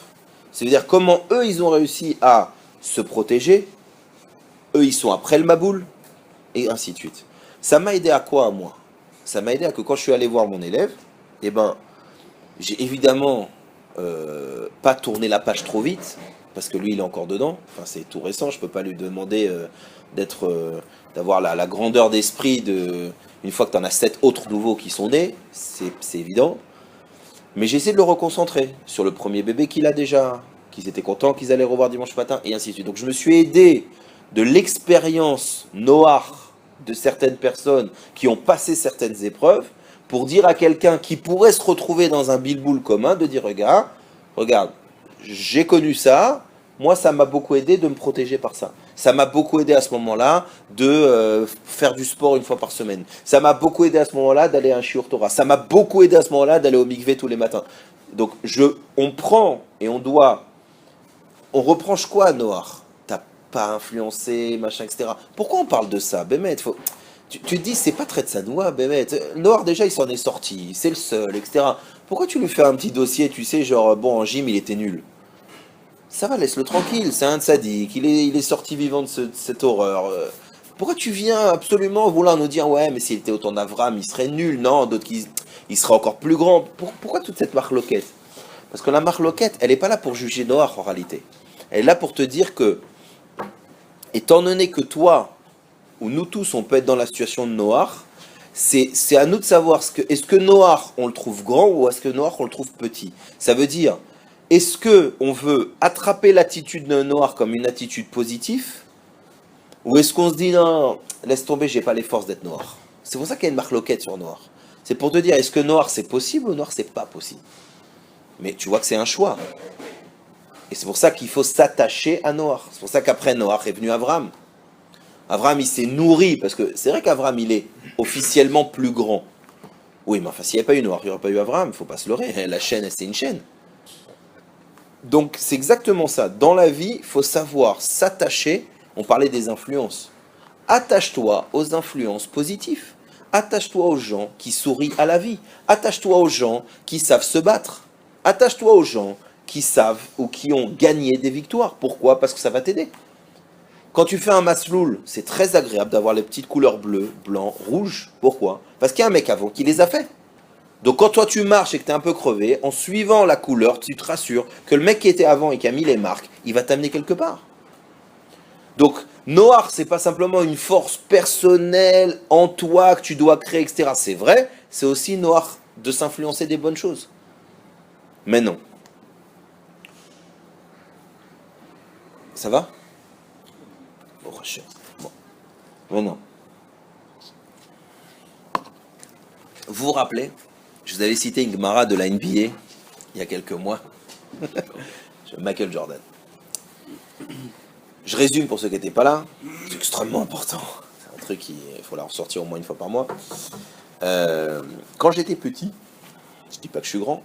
C'est-à-dire comment eux, ils ont réussi à se protéger, eux, ils sont après le Maboul, et ainsi de suite. Ça m'a aidé à quoi, moi? Ça m'a aidé à que quand je suis allé voir mon élève, eh ben, j'ai évidemment pas tourné la page trop vite, parce que lui, il est encore dedans. Enfin, c'est tout récent, je peux pas lui demander d'avoir la grandeur d'esprit une fois que tu en as 7 autres nouveaux qui sont nés, c'est évident. Mais j'ai essayé de le reconcentrer sur le premier bébé qu'il a déjà, qu'ils étaient contents qu'ils allaient revoir dimanche matin, et ainsi de suite. Donc je me suis aidé de l'expérience noire de certaines personnes qui ont passé certaines épreuves, pour dire à quelqu'un qui pourrait se retrouver dans un bilboul commun, de dire, regarde, j'ai connu ça, moi ça m'a beaucoup aidé de me protéger par ça. Ça m'a beaucoup aidé à ce moment-là de faire du sport une fois par semaine. Ça m'a beaucoup aidé à ce moment-là d'aller à un shiur Torah. Ça m'a beaucoup aidé à ce moment-là d'aller au mikvé tous les matins. Donc on prend et on reproche quoi à Noir? T'as pas influencé, machin, etc. Pourquoi on parle de ça? Bémet, tu te dis, c'est pas très de sa noix, Bémet. Noir, déjà, il s'en est sorti, c'est le seul, etc. Pourquoi tu lui fais un petit dossier, tu sais, genre, bon, en gym, il était nul? Ça va, laisse-le tranquille, c'est un sadique, il est sorti vivant de cette horreur. Pourquoi tu viens absolument vouloir nous dire, ouais, mais s'il était autant d'Avram, il serait nul? Non, d'autres, il serait encore plus grand. Pourquoi toute cette marloquette? Parce que la marloquette, elle n'est pas là pour juger Noir, en réalité. Elle est là pour te dire que, étant donné que toi, où nous tous, on peut être dans la situation de Noach, c'est à nous de savoir, est-ce que Noach, on le trouve grand ou est-ce que Noach, on le trouve petit. Ça veut dire, est-ce que on veut attraper l'attitude de Noach comme une attitude positive ou est-ce qu'on se dit, non, laisse tomber, j'ai pas les forces d'être Noach. C'est pour ça qu'il y a une marloquette sur Noach. C'est pour te dire, est-ce que Noach c'est possible ou Noach c'est pas possible. Mais tu vois que c'est un choix. Et c'est pour ça qu'il faut s'attacher à Noach. C'est pour ça qu'après Noach est venu Abraham. Abraham, il s'est nourri, parce que c'est vrai qu'Abraham, il est officiellement plus grand. Oui, mais enfin, s'il n'y avait pas eu Noach, il n'y aurait pas eu Abraham, il ne faut pas se leurrer. La chaîne, c'est une chaîne. Donc, c'est exactement ça. Dans la vie, il faut savoir s'attacher. On parlait des influences. Attache-toi aux influences positives. Attache-toi aux gens qui sourient à la vie. Attache-toi aux gens qui savent se battre. Attache-toi aux gens qui savent ou qui ont gagné des victoires. Pourquoi? Parce que ça va t'aider. Quand tu fais un masloul, c'est très agréable d'avoir les petites couleurs bleues, blanc, rouge. Pourquoi? Parce qu'il y a un mec avant qui les a fait. Donc quand toi tu marches et que tu es un peu crevé, en suivant la couleur, tu te rassures que le mec qui était avant et qui a mis les marques, il va t'amener quelque part. Donc Noach, c'est pas simplement une force personnelle en toi que tu dois créer, etc. C'est vrai, c'est aussi Noach de s'influencer des bonnes choses. Mais non. Ça va? Bon. Mais non. Vous vous rappelez, je vous avais cité une Gemara de la NBA il y a quelques mois. Michael Jordan. Je résume pour ceux qui n'étaient pas là. C'est extrêmement important. C'est un truc qu'il faut la ressortir au moins une fois par mois. Quand j'étais petit, je dis pas que je suis grand,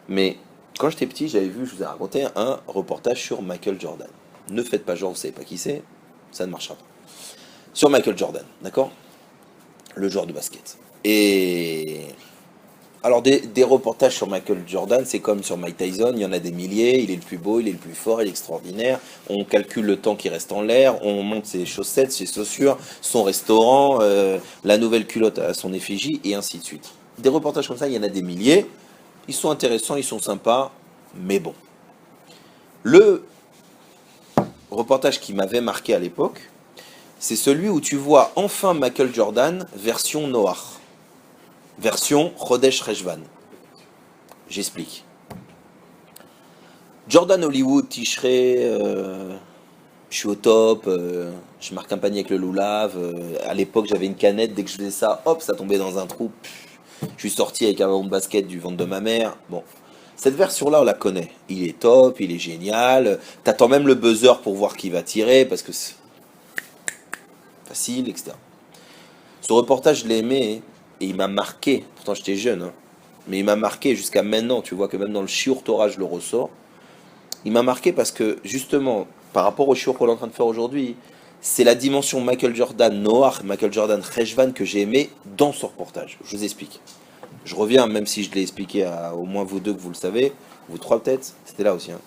mais quand j'étais petit, j'avais vu, je vous ai raconté un reportage sur Michael Jordan. Ne faites pas genre, vous savez pas qui c'est, ça ne marchera pas. Sur Michael Jordan, d'accord? Le joueur de basket. Et alors des reportages sur Michael Jordan, c'est comme sur Mike Tyson, il y en a des milliers, il est le plus beau, il est le plus fort, il est extraordinaire, on calcule le temps qui reste en l'air, on monte ses chaussettes, ses chaussures, son restaurant, la nouvelle culotte à son effigie, et ainsi de suite. Des reportages comme ça, il y en a des milliers, ils sont intéressants, ils sont sympas, mais bon. Le reportage qui m'avait marqué à l'époque, c'est celui où tu vois enfin Michael Jordan version Noach. Version Chodesh Rejvan. J'explique. Jordan Hollywood, Tishrei, je suis au top, je marque un panier avec le loulav. À l'époque, j'avais une canette, dès que je faisais ça, hop, ça tombait dans un trou. Je suis sorti avec un ballon de basket du ventre de ma mère. Bon, cette version-là, on la connaît. Il est top, il est génial. T'attends même le buzzer pour voir qui va tirer, parce que c'est facile, etc. Ce reportage, je l'ai aimé. Et il m'a marqué, pourtant j'étais jeune, hein, mais il m'a marqué jusqu'à maintenant, tu vois que même dans le shiur Torah, je le ressors. Il m'a marqué parce que, justement, par rapport au shiur qu'on est en train de faire aujourd'hui, c'est la dimension Michael Jordan Noach, Michael Jordan Rejvan que j'ai aimé dans ce reportage. Je vous explique. Je reviens, même si je l'ai expliqué à au moins vous deux que vous le savez, vous trois peut-être, c'était là aussi. Hein.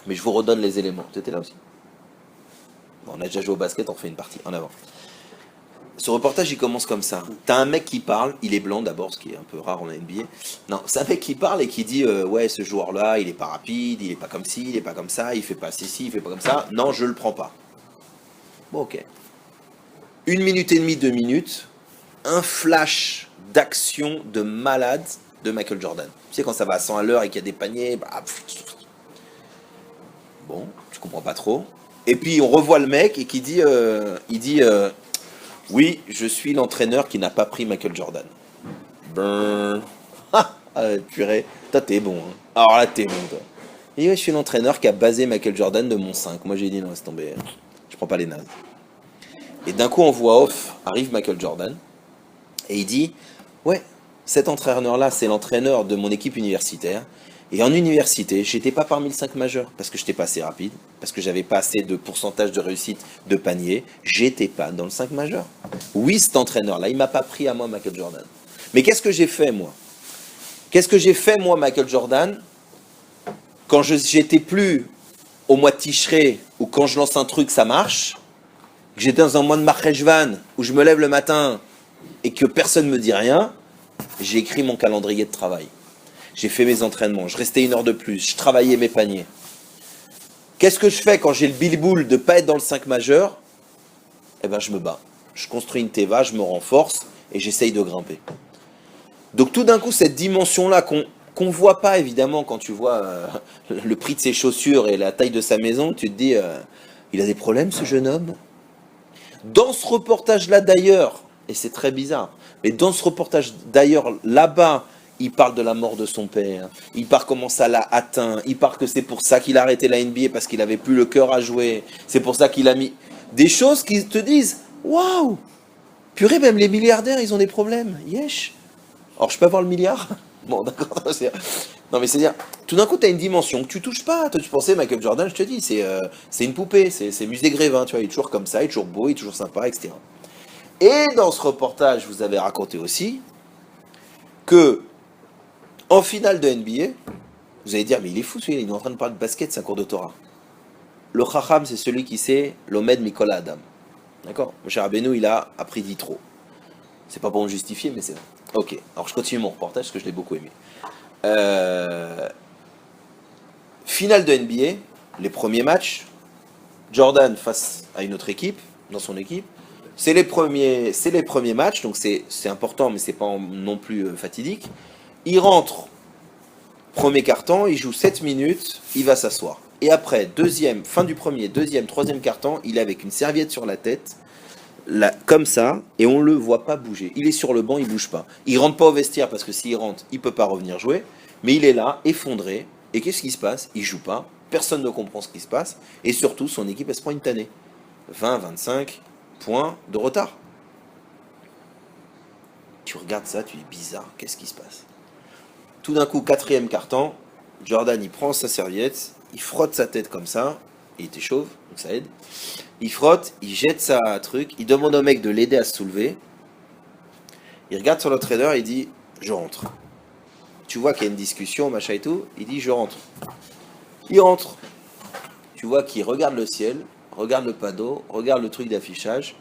Mais je vous redonne les éléments, c'était là aussi. Bon, on a déjà joué au basket, on refait une partie, en avant. Ce reportage, il commence comme ça. T'as un mec qui parle, il est blanc d'abord, ce qui est un peu rare en NBA. Non, c'est un mec qui parle et qui dit ouais, ce joueur-là, il est pas rapide, il est pas comme ci, il est pas comme ça, il fait pas ci, il fait pas comme ça. Non, je le prends pas. Bon, ok. 1 minute et demie, 2 minutes, un flash d'action de malade de Michael Jordan. Tu sais, quand ça va à 100 à l'heure et qu'il y a des paniers, bah, bon, tu comprends pas trop. Et puis on revoit le mec et qui dit, oui, je suis l'entraîneur qui n'a pas pris Michael Jordan. Ben, purée, toi t'es bon. Hein. Alors là t'es bon toi. Et ouais, je suis l'entraîneur qui a basé Michael Jordan de mon 5. Moi j'ai dit non, laisse tomber, je prends pas les nazes. Et d'un coup en voix off arrive Michael Jordan et il dit, ouais, cet entraîneur-là c'est l'entraîneur de mon équipe universitaire. Et en université, j'étais pas parmi le 5 majeur, parce que j'étais pas assez rapide, parce que j'avais pas assez de pourcentage de réussite de panier, j'étais pas dans le 5 majeur. Oui, cet entraîneur-là, il m'a pas pris à moi Michael Jordan. Mais qu'est-ce que j'ai fait, moi? Qu'est-ce que j'ai fait, moi, Michael Jordan, quand j'étais plus au mois de Tishrei, ou quand je lance un truc, ça marche, que j'étais dans un mois de Marcheshvan, où je me lève le matin, et que personne me dit rien, j'ai écrit mon calendrier de travail. J'ai fait mes entraînements, je restais 1 heure de plus, je travaillais mes paniers. Qu'est-ce que je fais quand j'ai le bilboul de ne pas être dans le 5 majeur? eh ben je me bats. Je construis une teva, je me renforce et j'essaye de grimper. Donc tout d'un coup, cette dimension-là qu'on voit pas évidemment quand tu vois le prix de ses chaussures et la taille de sa maison, tu te dis, il a des problèmes ce jeune homme. Dans ce reportage-là d'ailleurs, et c'est très bizarre, mais dans ce reportage d'ailleurs là-bas, il parle de la mort de son père, il parle comment ça l'a atteint, il parle que c'est pour ça qu'il a arrêté la NBA parce qu'il avait plus le cœur à jouer, c'est pour ça qu'il a mis des choses qui te disent, waouh, purée, même les milliardaires ils ont des problèmes, yesh. Alors je peux avoir le milliard? Bon d'accord, non mais c'est-à-dire, tout d'un coup tu as une dimension que tu touches pas, toi tu pensais Michael Jordan, je te dis, c'est une poupée, c'est Musée Grévin, tu vois, il est toujours comme ça, il est toujours beau, il est toujours sympa, etc. Et dans ce reportage, vous avez raconté aussi que en finale de NBA, vous allez dire, mais il est fou celui-là, il est en train de parler de basket, c'est un cours de Torah. Le Chacham, c'est celui qui sait l'Omed Mikola Adam. D'accord? Moshe Rabbeinu, il a appris d'Yitro. C'est pas pour me justifier, mais c'est vrai. Ok, alors je continue mon reportage parce que je l'ai beaucoup aimé. Finale de NBA, les premiers matchs, Jordan face à une autre équipe, dans son équipe. C'est les premiers matchs, donc c'est important, mais c'est pas non plus fatidique. Il rentre, premier quart-temps, il joue 7 minutes, il va s'asseoir. Et après, fin du premier, deuxième, troisième quart-temps, il est avec une serviette sur la tête, là, comme ça, et on le voit pas bouger. Il est sur le banc, il bouge pas. Il rentre pas au vestiaire parce que s'il rentre, il peut pas revenir jouer, mais il est là, effondré. Et qu'est-ce qui se passe? Il joue pas, personne ne comprend ce qui se passe, et surtout, son équipe, elle se prend une tannée. 20, 25 points de retard. Tu regardes ça, tu dis bizarre, qu'est-ce qui se passe? Tout d'un coup, quatrième quart-temps, Jordan, il prend sa serviette, il frotte sa tête comme ça, il était chauve, donc ça aide. Il frotte, il jette sa truc, il demande au mec de l'aider à se soulever. Il regarde sur le trader, il dit, je rentre. Tu vois qu'il y a une discussion, machin et tout, il dit, je rentre. Il rentre. Tu vois qu'il regarde le ciel, regarde le panneau, regarde le truc d'affichage,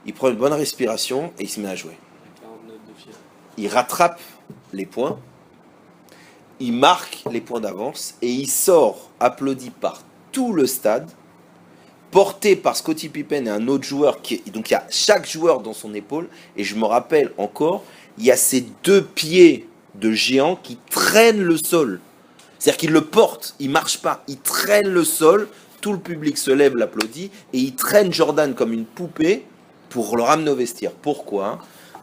il prend une bonne respiration et il se met à jouer. Il rattrape les points, il marque les points d'avance et il sort, applaudi par tout le stade, porté par Scottie Pippen et un autre joueur. Donc il y a chaque joueur dans son épaule, et je me rappelle encore, il y a ces deux pieds de géant qui traînent le sol. C'est-à-dire qu'il le porte, il marche pas, il traîne le sol, tout le public se lève, l'applaudit, et il traîne Jordan comme une poupée pour le ramener au vestiaire. Pourquoi ?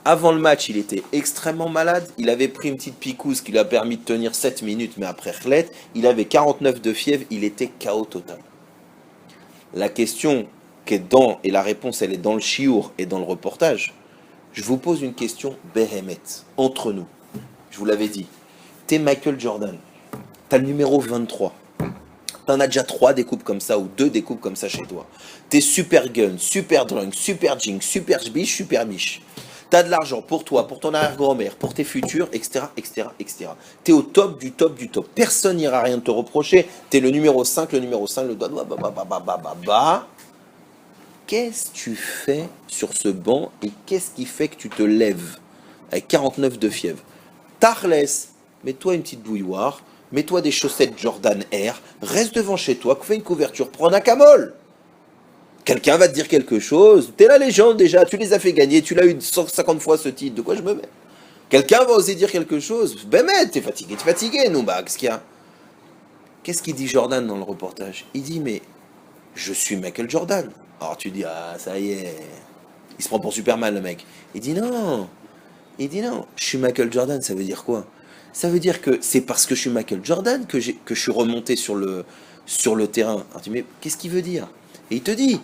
Avant le match, il était extrêmement malade. Il avait pris une petite picouse qui lui a permis de tenir 7 minutes, mais après Khlet, il avait 49 de fièvre, il était KO total. La question qui est dans, et la réponse elle est dans le chiour et dans le reportage, je vous pose une question béhémet, entre nous. Je vous l'avais dit, t'es Michael Jordan, t'as le numéro 23. T'en as déjà 3 découpes comme ça, ou 2 découpes comme ça chez toi. T'es super gun, super drunk, super jinx, super biche, super miche. T'as de l'argent pour toi, pour ton arrière-grand-mère, pour tes futurs, etc., etc., etc. T'es au top du top du top. Personne n'ira rien te reprocher. T'es le numéro 5, le doigt, Qu'est-ce que tu fais sur ce banc et qu'est-ce qui fait que tu te lèves avec 49 de fièvre? Tarles, mets-toi une petite bouilloire, mets-toi des chaussettes Jordan Air, reste devant chez toi, fais une couverture, prends un camol. Quelqu'un va te dire quelque chose, t'es la légende déjà, tu les as fait gagner, tu l'as eu 150 fois ce titre, de quoi je me mets? Quelqu'un va oser dire quelque chose, ben mais t'es fatigué, non, bah qu'est-ce qu'il y a? Qu'est-ce qu'il dit Jordan dans le reportage? Il dit, mais je suis Michael Jordan. Alors tu dis, ah ça y est, il se prend pour Superman le mec. Il dit non, je suis Michael Jordan, ça veut dire quoi? Ça veut dire que c'est parce que je suis Michael Jordan que je suis remonté sur le terrain. Alors tu dis, mais qu'est-ce qu'il veut dire? Et il te dit,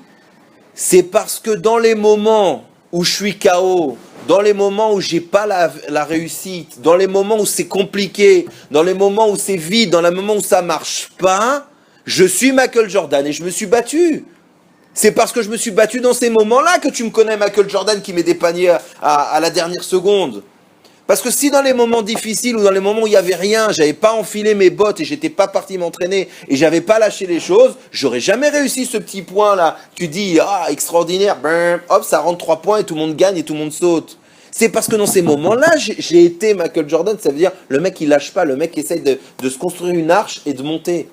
c'est parce que dans les moments où je suis KO, dans les moments où j'ai pas la réussite, dans les moments où c'est compliqué, dans les moments où c'est vide, dans les moments où ça marche pas, je suis Michael Jordan et je me suis battu. C'est parce que je me suis battu dans ces moments-là que tu me connais, Michael Jordan, qui met des paniers à la dernière seconde. Parce que si dans les moments difficiles ou dans les moments où il n'y avait rien, j'avais pas enfilé mes bottes et j'étais pas parti m'entraîner et j'avais pas lâché les choses, j'aurais jamais réussi ce petit point là. Tu dis, ah, extraordinaire, hop, ça rentre 3 points et tout le monde gagne et tout le monde saute. C'est parce que dans ces moments-là, j'ai été Michael Jordan, ça veut dire le mec qui lâche pas, le mec qui essaye de se construire une arche et de monter.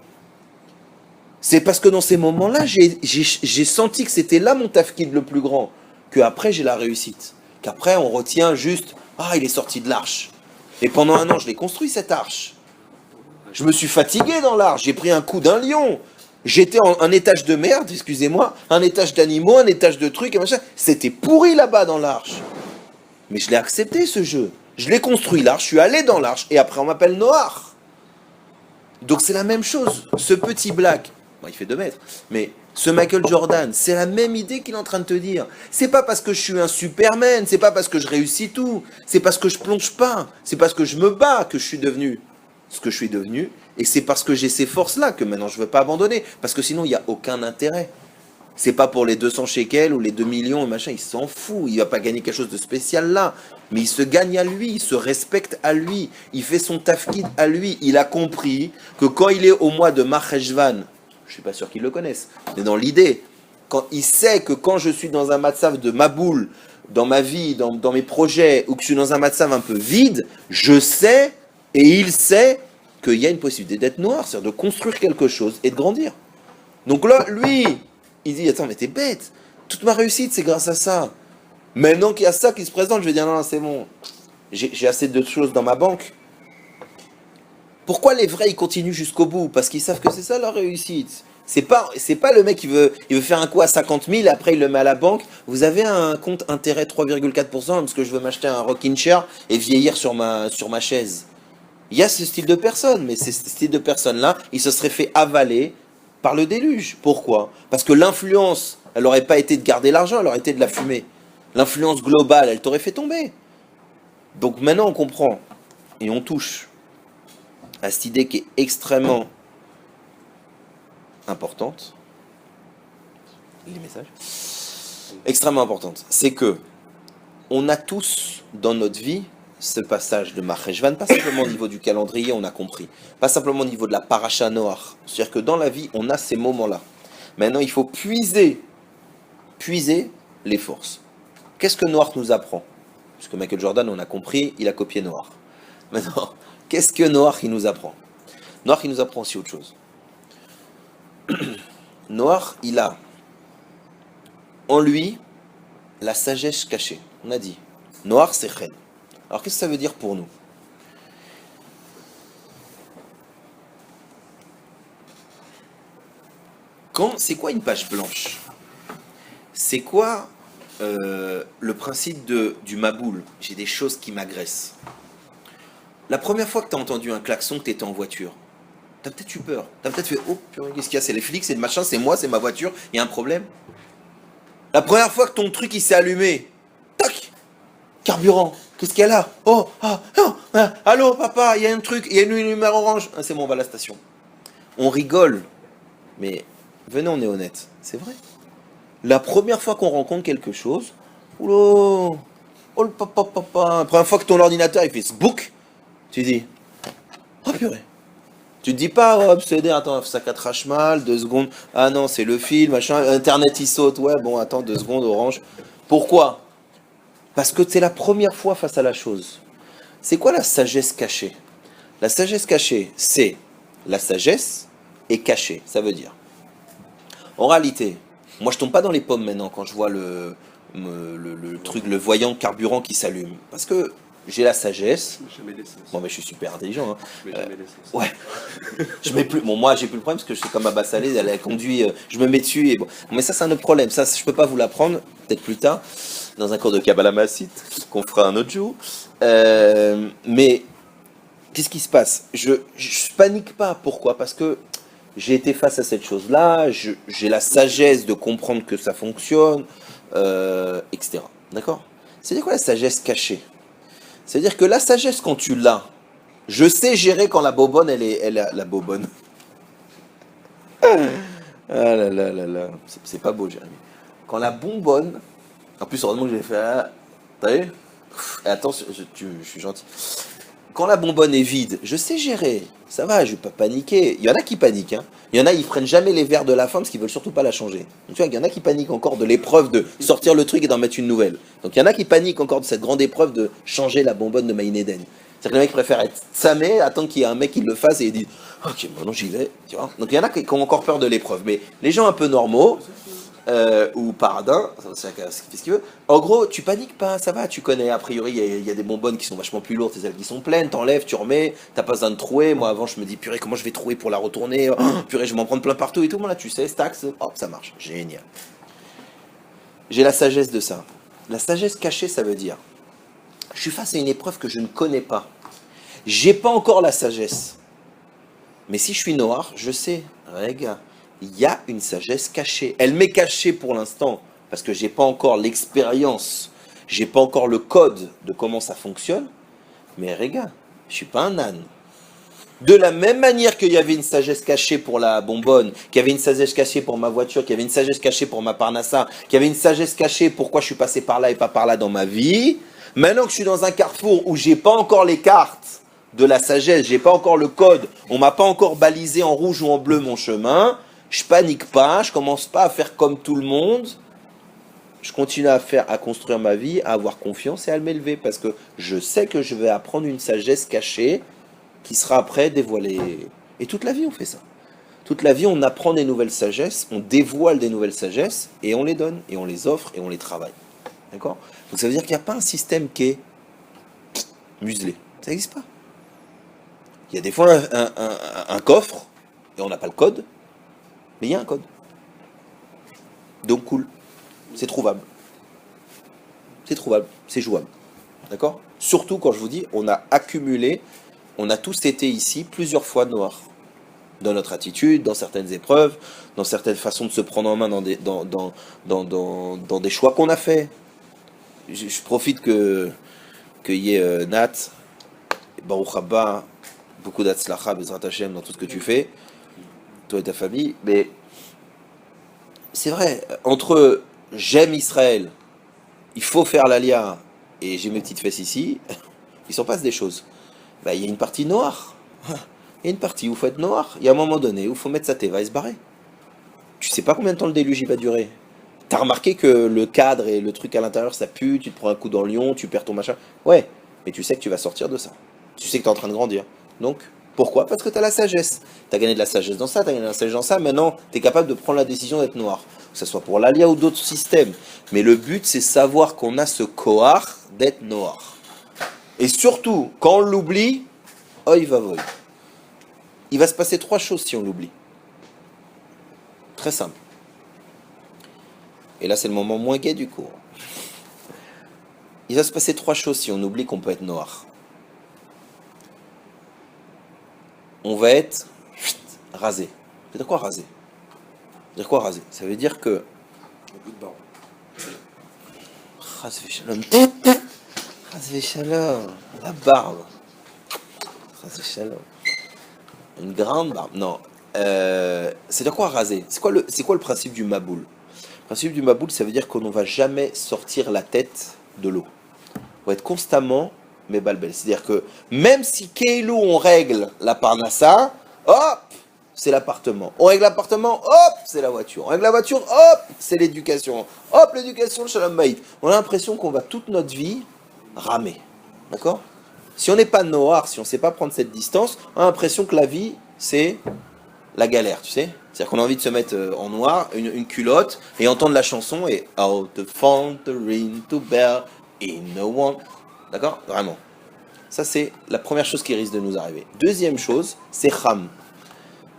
C'est parce que dans ces moments-là, j'ai senti que c'était là mon tafkid le plus grand, qu'après j'ai la réussite. Qu'après on retient juste, ah il est sorti de l'arche. Et pendant un an je l'ai construit cette arche. Je me suis fatigué dans l'arche, j'ai pris un coup d'un lion. J'étais en un étage de merde, excusez-moi, un étage d'animaux, un étage de trucs, et machin. C'était pourri là-bas dans l'arche. Mais je l'ai accepté ce jeu. Je l'ai construit l'arche, je suis allé dans l'arche, et après on m'appelle Noir. Donc c'est la même chose. Ce petit black, bon, il fait 2 mètres, mais ce Michael Jordan, c'est la même idée qu'il est en train de te dire. C'est pas parce que je suis un Superman, c'est pas parce que je réussis tout, c'est parce que je plonge pas, c'est parce que je me bats que je suis devenu ce que je suis devenu, et c'est parce que j'ai ces forces-là que maintenant je veux pas abandonner, parce que sinon il n'y a aucun intérêt. C'est pas pour les 200 shekels ou les 2 millions et machin, il s'en fout, il va pas gagner quelque chose de spécial là, mais il se gagne à lui, il se respecte à lui, il fait son tafkid à lui, il a compris que quand il est au mois de Marcheshvan, je suis pas sûr qu'ils le connaissent, mais dans l'idée, quand il sait que quand je suis dans un matzav de Maboul, dans ma vie, dans mes projets, ou que je suis dans un matzav un peu vide, je sais, et il sait, qu'il y a une possibilité d'être noir, c'est-à-dire de construire quelque chose et de grandir. Donc là, lui, il dit, attends, mais t'es bête, toute ma réussite, c'est grâce à ça. Maintenant qu'il y a ça qui se présente, je vais dire, non, c'est bon, j'ai assez de choses dans ma banque. Pourquoi les vrais, ils continuent jusqu'au bout? Parce qu'ils savent que c'est ça leur réussite. C'est pas le mec qui veut faire un coup à 50 000, après il le met à la banque. Vous avez un compte intérêt 3,4% parce que je veux m'acheter un rocking chair et vieillir sur ma chaise. Il y a ce style de personne, mais ce style de personne-là, il se serait fait avaler par le déluge. Pourquoi? Parce que l'influence, elle n'aurait pas été de garder l'argent, elle aurait été de la fumer. L'influence globale, elle t'aurait fait tomber. Donc maintenant on comprend, et on touche à cette idée qui est extrêmement importante. Les messages. Extrêmement importante. C'est que on a tous dans notre vie ce passage de Marcheshvan, pas simplement au niveau du calendrier, on a compris. Pas simplement au niveau de la paracha Noach. C'est-à-dire que dans la vie, on a ces moments-là. Maintenant, il faut puiser les forces. Qu'est-ce que Noach nous apprend? Parce que Michael Jordan, on a compris, il a copié Noach. Maintenant, qu'est-ce que Noach il nous apprend? Noach il nous apprend aussi autre chose. Noach, il a en lui la sagesse cachée. On a dit, Noach c'est Chen. Alors qu'est-ce que ça veut dire pour nous? C'est quoi une page blanche? C'est quoi le principe du maboul? J'ai des choses qui m'agressent. La première fois que tu as entendu un klaxon, que tu étais en voiture, tu as peut-être eu peur. Tu as peut-être fait, oh, qu'est-ce qu'il y a? C'est les flics, c'est le machin, c'est moi, c'est ma voiture, il y a un problème. La première fois que ton truc il s'est allumé, tac, carburant, qu'est-ce qu'il y a là? Oh, allô papa, il y a un truc, il y a une lumière orange. Ah, c'est bon, on va à la station. On rigole, mais venez, on est honnête, c'est vrai. La première fois qu'on rencontre quelque chose, oulô, oh le papa, la première fois que ton ordinateur il fait ce book, tu dis, oh purée. Tu te dis pas, oh, obsédé, attends, ça catrache mal, 2 secondes, ah non, c'est le fil, machin, Internet il saute, ouais, bon, attends, 2 secondes, orange. Pourquoi? Parce que c'est la première fois face à la chose. C'est quoi la sagesse cachée? La sagesse cachée, c'est la sagesse et cachée, ça veut dire. En réalité, moi je tombe pas dans les pommes maintenant quand je vois le truc, le voyant carburant qui s'allume. Parce que j'ai la sagesse. Bon, mais je suis super intelligent. Hein. Ouais. Je mets plus. Bon, moi, j'ai plus le problème parce que je suis comme Abba Salé, elle conduit. Je me mets dessus et bon. Mais ça, c'est un autre problème. Ça, je peux pas vous l'apprendre. Peut-être plus tard, dans un cours de Kabbalah Massite qu'on fera un autre jour. Mais qu'est-ce qui se passe? Je panique pas. Pourquoi? Parce que j'ai été face à cette chose-là. J'ai la sagesse de comprendre que ça fonctionne, etc. D'accord? C'est-à-dire quoi la sagesse cachée? C'est-à-dire que la sagesse, quand tu l'as, je sais gérer quand la bobonne, elle a la bobonne. Ah là là là là. C'est pas beau, Jérémy. Quand la bonbonne, en plus, heureusement que j'ai fait, t'as vu? Attends, je suis gentil. Quand la bonbonne est vide, je sais gérer. Ça va, je vais pas paniquer. Il y en a qui paniquent. Hein. Il y en a, ils prennent jamais les verres de la fin parce qu'ils veulent surtout pas la changer. Donc, tu vois, il y en a qui paniquent encore de l'épreuve de sortir le truc et d'en mettre une nouvelle. Donc il y en a qui paniquent encore de cette grande épreuve de changer la bonbonne de Maïn Eden. C'est-à-dire que le mec préfère être samé, attendre qu'il y ait un mec qui le fasse et il dit Ok, maintenant j'y vais, tu vois. Donc il y en a qui ont encore peur de l'épreuve, mais les gens un peu normaux, ou paradins, chacun ce qu'il veut. En gros, tu paniques pas, ça va, tu connais. A priori, il y a des bonbonnes qui sont vachement plus lourdes, c'est celles qui sont pleines. T'enlèves, tu remets, t'as pas besoin de trouer. Moi, avant, je me dis, purée, comment je vais trouer pour la retourner? Oh, purée, je vais m'en prendre plein partout et tout. Moi, là, tu sais, stacks, hop, ça marche. Génial. J'ai la sagesse de ça. La sagesse cachée, ça veut dire, je suis face à une épreuve que je ne connais pas. J'ai pas encore la sagesse. Mais si je suis noir, je sais, regarde, il y a une sagesse cachée. Elle m'est cachée pour l'instant, parce que j'ai pas encore l'expérience, j'ai pas encore le code de comment ça fonctionne. Mais regarde, je suis pas un âne. De la même manière qu'il y avait une sagesse cachée pour la bonbonne, qu'il y avait une sagesse cachée pour ma voiture, qu'il y avait une sagesse cachée pour ma parnassa, qu'il y avait une sagesse cachée pourquoi je suis passé par là et pas par là dans ma vie, maintenant que je suis dans un carrefour où j'ai pas encore les cartes de la sagesse, j'ai pas encore le code, on m'a pas encore balisé en rouge ou en bleu mon chemin, je panique pas, je commence pas à faire comme tout le monde, je continue à construire ma vie, à avoir confiance et à m'élever parce que je sais que je vais apprendre une sagesse cachée qui sera après dévoilée. Et toute la vie, on fait ça. Toute la vie, on apprend des nouvelles sagesses, on dévoile des nouvelles sagesses, et on les donne, et on les offre, et on les travaille. D'accord? Donc ça veut dire qu'il n'y a pas un système qui est muselé. Ça n'existe pas. Il y a des fois un coffre, et on n'a pas le code, mais il y a un code. Donc cool. C'est trouvable. C'est trouvable. C'est jouable. D'accord? Surtout quand je vous dis, on a accumulé, on a tous été ici plusieurs fois noirs. Dans notre attitude, dans certaines épreuves, dans certaines façons de se prendre en main dans des choix qu'on a fait. Je profite qu'il y ait Nat, Baruch Haba, beaucoup d'Atzlacha, Bezrat Hashem dans tout ce que tu fais, toi et ta famille, mais c'est vrai, entre j'aime Israël, il faut faire l'alia, et j'ai mes petites fesses ici, il s'en passe des choses. Bah, il y a une partie noire. Il y a une partie où il faut être noir. Il y a un moment donné où il faut mettre sa teva et se barrer. Tu sais pas combien de temps le déluge il va durer. T'as remarqué que le cadre et le truc à l'intérieur ça pue, tu te prends un coup dans le lion, tu perds ton machin. Ouais, mais tu sais que tu vas sortir de ça. Tu sais que t'es en train de grandir. Donc, pourquoi? Parce que t'as la sagesse. T'as gagné de la sagesse dans ça, t'as gagné de la sagesse dans ça. Maintenant, t'es capable de prendre la décision d'être noir. Que ce soit pour l'Alia ou d'autres systèmes. Mais le but, c'est savoir qu'on a ce kohar d'être noir. Et surtout, quand on l'oublie, oi va voy. Il va se passer trois choses si on l'oublie. Très simple. Et là, c'est le moment moins gai du cours. Il va se passer trois choses si on oublie qu'on peut être noir. On va être rasé. Ça veut dire quoi rasé? Ça veut dire quoi rasé? Ça veut dire que... Rasé shalom. Rasé shalom. La barbe. Rasé shalom. Une grande barbe. Non. C'est de quoi raser? C'est quoi le principe du maboul? Le principe du maboul, ça veut dire qu'on ne va jamais sortir la tête de l'eau. On va être constamment mais balbel. C'est-à-dire que même si Keilou on règle la parnassa, hop, c'est l'appartement. On règle l'appartement, hop, c'est la voiture. On règle la voiture, hop, c'est l'éducation. Hop, l'éducation, le shalom bayit. On a l'impression qu'on va toute notre vie ramer. D'accord? Si on n'est pas noir, si on ne sait pas prendre cette distance, on a l'impression que la vie, c'est la galère, tu sais. C'est-à-dire qu'on a envie de se mettre en noir, une culotte, et entendre la chanson, et out the fountain to bear in no one. D'accord? Vraiment. Ça, c'est la première chose qui risque de nous arriver. Deuxième chose, c'est Cham.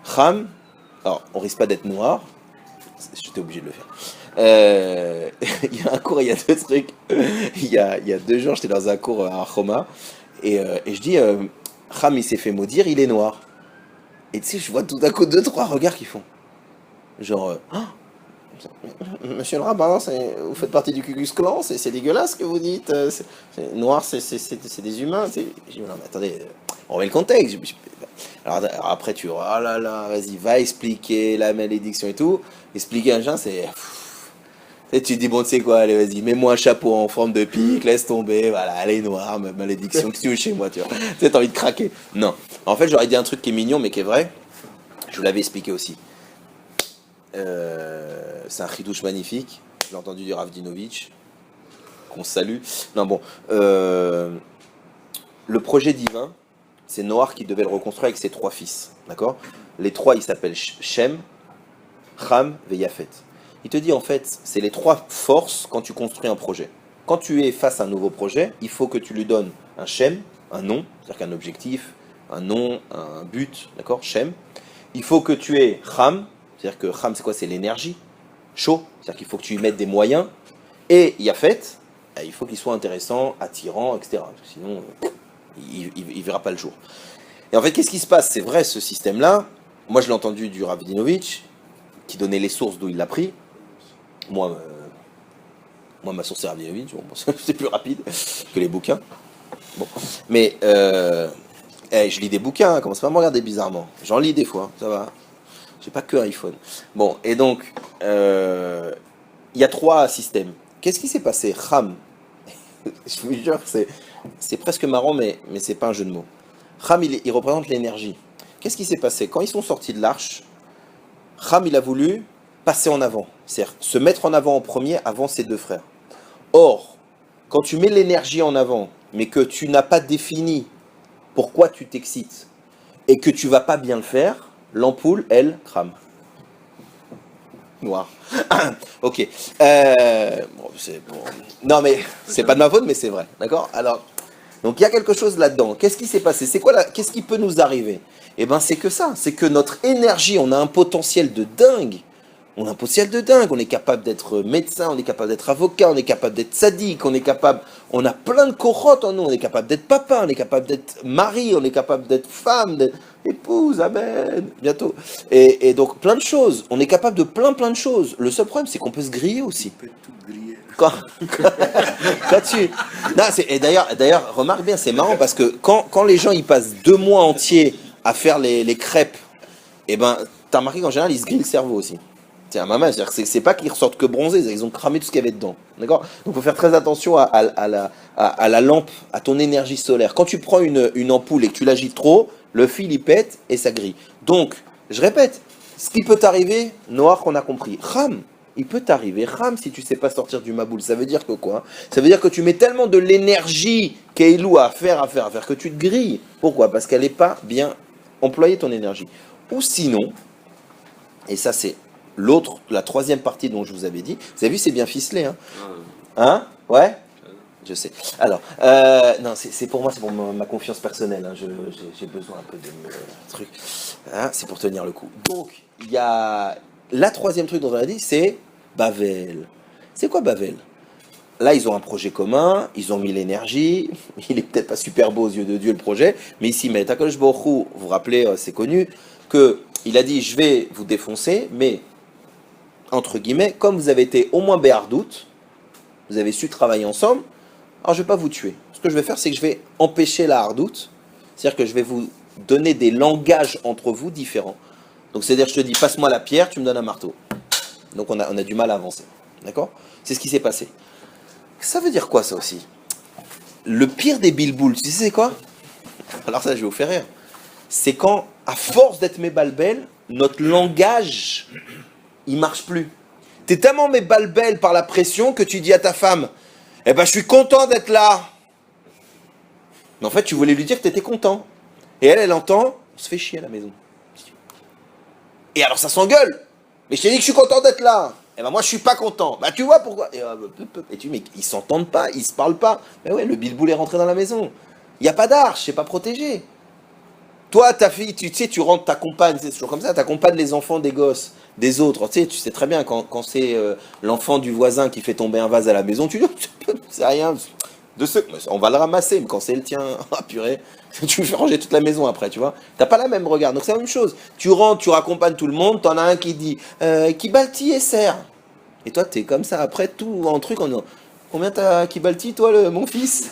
Cham, alors, on risque pas d'être noir. J'étais obligé de le faire. Il y a un cours, il y a deux trucs. Il y a 2 jours, j'étais dans un cours à Choma, et je dis, Cham, il s'est fait maudire, il est noir. Et tu sais, je vois tout d'un coup 2-3 regards qui font. Genre, monsieur le rabbin, vous faites partie du Ku Klux Klan, c'est dégueulasse ce que vous dites. Noir, c'est des humains. Je dis, non, mais attendez, on remet le contexte. Alors après, tu oh là là, vas-y, va expliquer la malédiction et tout. Expliquer un genre, c'est. Et tu dis, bon, tu sais quoi, allez, vas-y, mets-moi un chapeau en forme de pique, laisse tomber, voilà, elle est noire, ma malédiction, que tu veux chez moi, tu vois. Tu sais, t'as envie de craquer. Non. En fait, j'aurais dit un truc qui est mignon, mais qui est vrai. Je vous l'avais expliqué aussi. C'est un chidouche magnifique. J'ai entendu du Rav Dinovitch, qu'on salue. Non, bon. Le projet divin, c'est Noach qui devait le reconstruire avec ses 3 fils. D'accord? Les 3, ils s'appellent Shem, Ham et Yafet. Il te dit en fait, c'est les 3 forces quand tu construis un projet. Quand tu es face à un nouveau projet, il faut que tu lui donnes un Shem, un nom, c'est-à-dire qu'un objectif, un nom, un but, d'accord? Shem. Il faut que tu aies Ham, c'est-à-dire que Ham c'est quoi? C'est l'énergie, chaud, c'est-à-dire qu'il faut que tu y mettes des moyens. Et Yafet, il faut qu'il soit intéressant, attirant, etc. Sinon, il ne verra pas le jour. Et en fait, qu'est-ce qui se passe? C'est vrai, ce système-là, moi je l'ai entendu du Rav Dinovitch, qui donnait les sources d'où il l'a pris. Moi, ma source c'est Rav Dinovitch, bon, c'est plus rapide que les bouquins. Bon. Mais je lis des bouquins, hein, commence pas à me regarder bizarrement. J'en lis des fois, ça va. J'ai pas que un iPhone. Bon, et donc, il y a 3 systèmes. Qu'est-ce qui s'est passé? Ham, je vous jure, c'est presque marrant, mais c'est pas un jeu de mots. Ham, il représente l'énergie. Qu'est-ce qui s'est passé? Quand ils sont sortis de l'arche, Ham, il a voulu passer en avant, c'est-à-dire se mettre en avant en premier avant ses 2 frères. Or, quand tu mets l'énergie en avant, mais que tu n'as pas défini pourquoi tu t'excites et que tu vas pas bien le faire, l'ampoule, elle, crame. Noir. Ok. Bon. Non, mais c'est pas de ma faute, mais c'est vrai. D'accord? Alors, donc il y a quelque chose là-dedans. Qu'est-ce qui s'est passé? Qu'est-ce qui peut nous arriver? Eh bien, c'est que ça. C'est que notre énergie, on a un potentiel de dingue. On a un potentiel de dingue. On est capable d'être médecin, on est capable d'être avocat, on est capable d'être sadique, on a plein de corottes en nous. On est capable d'être papa, on est capable d'être mari, on est capable d'être femme, d'être épouse, amen, bientôt. Et donc, plein de choses. On est capable de plein de choses. Le seul problème, c'est qu'on peut se griller aussi. On peut tout griller. Quand tu... Non, et d'ailleurs, remarque bien, c'est marrant parce que quand les gens ils passent 2 mois entiers à faire les crêpes, et ben, t'as remarqué qu'en général, ils se grillent le cerveau aussi. C'est un maman, c'est-à-dire que c'est pas qu'ils ressortent que bronzés, ils ont cramé tout ce qu'il y avait dedans. D'accord? Donc il faut faire très attention à la lampe, à ton énergie solaire. Quand tu prends une ampoule et que tu l'agites trop, le fil il pète et ça grille. Donc, je répète, ce qui peut t'arriver, Noir, qu'on a compris. Ram, il peut t'arriver. Ram, si tu sais pas sortir du maboul, ça veut dire que quoi? Ça veut dire que tu mets tellement de l'énergie Keilou à faire, que tu te grilles. Pourquoi? Parce qu'elle n'est pas bien employée ton énergie. Ou sinon, et ça c'est la 3e partie dont je vous avais dit, vous avez vu, c'est bien ficelé, hein? Hein? Ouais? Je sais. Alors, non, c'est pour moi, c'est pour ma confiance personnelle. Hein. J'ai besoin un peu de truc. Hein, c'est pour tenir le coup. Donc, il y a la 3e truc dont on a dit, c'est Bavel. C'est quoi Bavel? Là, ils ont un projet commun, ils ont mis l'énergie. Il est peut-être pas super beau aux yeux de Dieu le projet, mais ici, mais Akadosh Baruch Hu, vous vous rappelez, c'est connu, que il a dit, je vais vous défoncer, mais entre guillemets, comme vous avez été au moins béardoute, vous avez su travailler ensemble. Alors, je ne vais pas vous tuer. Ce que je vais faire, c'est que je vais empêcher la hardoute. C'est-à-dire que je vais vous donner des langages entre vous différents. Donc, c'est-à-dire, je te dis, passe-moi la pierre, tu me donnes un marteau. Donc, on a du mal à avancer. D'accord? C'est ce qui s'est passé. Ça veut dire quoi, ça aussi? Le pire des bilboules, tu sais c'est quoi? Alors ça, je vais vous faire rire. C'est quand, à force d'être mes balbelles, notre langage, il marche plus. T'es tellement mes balbelles par la pression que tu dis à ta femme, eh ben, je suis content d'être là. Mais en fait, tu voulais lui dire que tu étais content. Et elle entend, on se fait chier à la maison. Et alors, ça s'engueule. Mais je t'ai dit que je suis content d'être là. Eh ben, moi, je suis pas content. Bah, tu vois pourquoi? Et tu dis, mais ils s'entendent pas, ils se parlent pas. Mais ouais, le bilboul est rentré dans la maison. Il n'y a pas d'arche, c'est pas protégé. Toi, ta fille, tu sais, tu rentres ta compagne, c'est toujours comme ça, ta compagne les enfants des gosses, des autres. Tu sais très bien quand c'est l'enfant du voisin qui fait tomber un vase à la maison, tu dis, c'est rien. On va le ramasser, mais quand c'est le tien, ah purée, tu me fais ranger toute la maison après, tu vois. T'as pas la même regard, donc c'est la même chose. Tu rentres, tu raccompagnes tout le monde, t'en as un qui dit, Kibalti et serre. Et toi, t'es comme ça, après tout en truc, en disant, combien t'as Kibalti, toi, mon fils?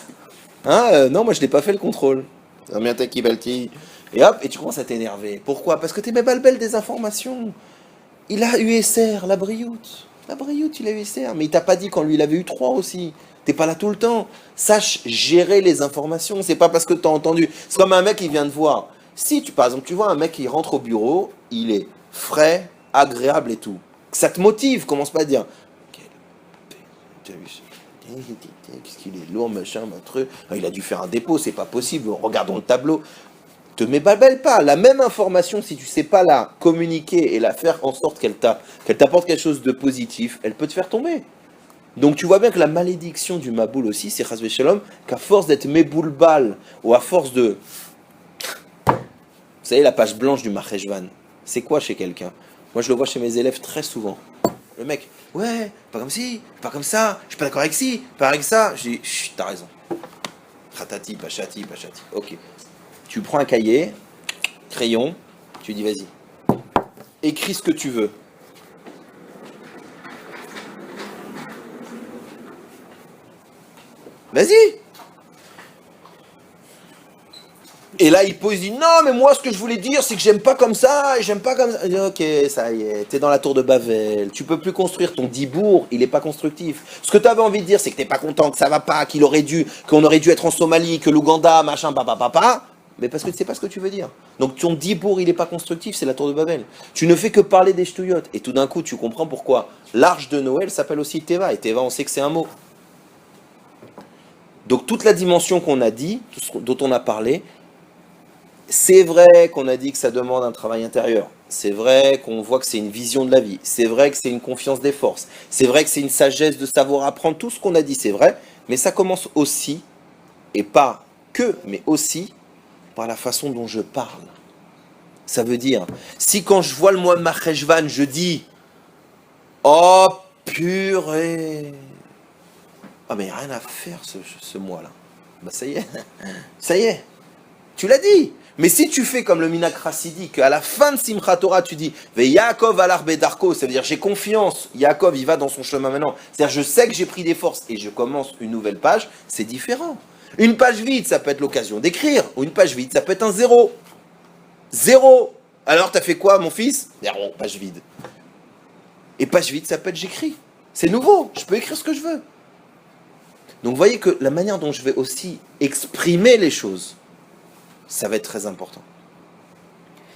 Hein, non, moi je n'ai pas fait le contrôle. Combien t'as Kibalti? Et hop, et tu commences à t'énerver. Pourquoi? Parce que t'es balbelle des informations. Il a eu SR, la Brioute. La Brioute, il a eu SR. Mais il t'a pas dit quand lui, il avait eu 3 aussi. T'es pas là tout le temps. Sache gérer les informations. C'est pas parce que t'as entendu. C'est comme un mec qui vient te voir. Si, par exemple, tu vois un mec qui rentre au bureau, il est frais, agréable et tout. Ça te motive. Commence pas à dire. Qu'est-ce qu'il est lourd, machin, truc. Il a dû faire un dépôt, c'est pas possible. Regardons le tableau. te m'ébarbelle pas. La même information, si tu sais pas la communiquer et la faire en sorte qu'elle t'apporte quelque chose de positif, elle peut te faire tomber. Donc tu vois bien que la malédiction du Maboul aussi, c'est Chas Shalom, qu'à force d'être Méboulbal, ou à force de... Vous savez, la page blanche du Maheshvan, c'est quoi chez quelqu'un? Moi je le vois chez mes élèves très souvent. Le mec, ouais, pas comme ci, pas comme ça, je suis pas d'accord avec ci, pas avec ça. Je dis, chut, t'as raison. Khatati, pachati, pachati. Ok. Tu prends un cahier, crayon, tu dis vas-y, écris ce que tu veux. Vas-y. Et là, il pose, il dit non, mais moi, ce que je voulais dire, c'est que j'aime pas comme ça, et j'aime pas comme ça. Je dis, ok, ça y est, t'es dans la tour de Babel. Tu peux plus construire ton dibourg, il est pas constructif. Ce que tu avais envie de dire, c'est que t'es pas content, que ça va pas, qu'on aurait dû être en Somalie, que l'Ouganda, machin, papa. Mais parce que tu sais pas ce que tu veux dire. Donc ton dibourg, il est pas constructif, c'est la tour de Babel. Tu ne fais que parler des ch'touillottes. Et tout d'un coup, tu comprends pourquoi l'arche de Noël s'appelle aussi Teva. Et Teva, on sait que c'est un mot. Donc toute la dimension qu'on a dit, dont on a parlé, c'est vrai qu'on a dit que ça demande un travail intérieur. C'est vrai qu'on voit que c'est une vision de la vie. C'est vrai que c'est une confiance des forces. C'est vrai que c'est une sagesse de savoir apprendre. Tout ce qu'on a dit, c'est vrai. Mais ça commence aussi, et pas que, mais aussi, par la façon dont je parle. Ça veut dire, si quand je vois le mois de Maheshvan, je dis « Oh, purée !» Ah, mais il n'y a rien à faire ce mois-là. Bah ça y est. Ça y est. Tu l'as dit. Mais si tu fais comme le Minak Chassidi, qu'à la fin de Simchat Torah, tu dis « Ve Yaakov alar bedarko », ça veut dire j'ai confiance, Yaakov, il va dans son chemin maintenant. C'est-à-dire je sais que j'ai pris des forces et je commence une nouvelle page, c'est différent. Une page vide, ça peut être l'occasion d'écrire. Ou une page vide, ça peut être un zéro. Zéro. Alors t'as fait quoi, mon fils? Zéro, page vide. Et page vide, ça peut être j'écris. C'est nouveau, je peux écrire ce que je veux. Donc vous voyez que la manière dont je vais aussi exprimer les choses, ça va être très important.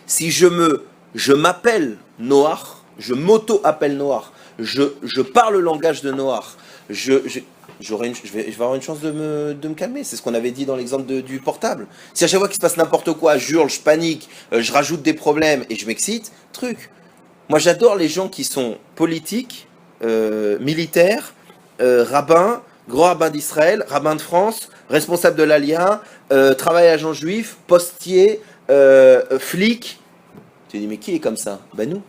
Si je m'appelle Noach, je m'auto-appelle Noach, je parle le langage de Noach, je vais avoir une chance de me calmer. C'est ce qu'on avait dit dans l'exemple du portable. Si à chaque fois qu'il se passe n'importe quoi, j'hurle, je panique, je rajoute des problèmes et je m'excite, truc. Moi j'adore les gens qui sont politiques, militaires, rabbins, grand rabbin d'Israël, rabbin de France, responsable de l'Alia, travail agent juif, postier, flic. Tu dis mais qui est comme ça? Ben nous,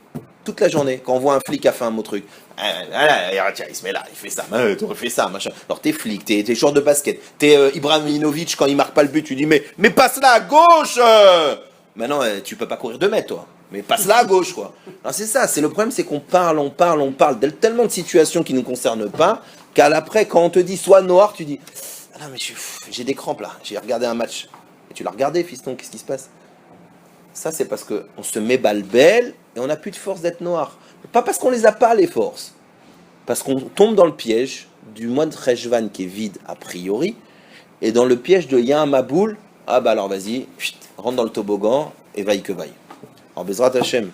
toute la journée, quand on voit un flic a fait un mot truc. Tiens, il se met là, il fait ça, tu refais ça, machin. Alors t'es flic, t'es joueur de basket, t'es Ibrahimovic, quand il marque pas le but, tu dis mais passe là à gauche. Maintenant, tu peux pas courir 2 mètres, toi. Mais passe là à gauche, quoi. Alors c'est ça, c'est le problème, c'est qu'on parle tellement de situations qui ne nous concernent pas, qu'à l'après, quand on te dit sois noir, tu dis ah non mais j'ai des crampes là, j'ai regardé un match. Et tu l'as regardé, fiston, qu'est-ce qui se passe? Ça c'est parce qu'on se met balbelle et on n'a plus de force d'être noir. Pas parce qu'on les a pas les forces, parce qu'on tombe dans le piège du mois de Cheshvan qui est vide a priori, et dans le piège de y'a un maboul, ah bah alors vas-y, rentre dans le toboggan et vaille que vaille. Alors Bezrat Hashem,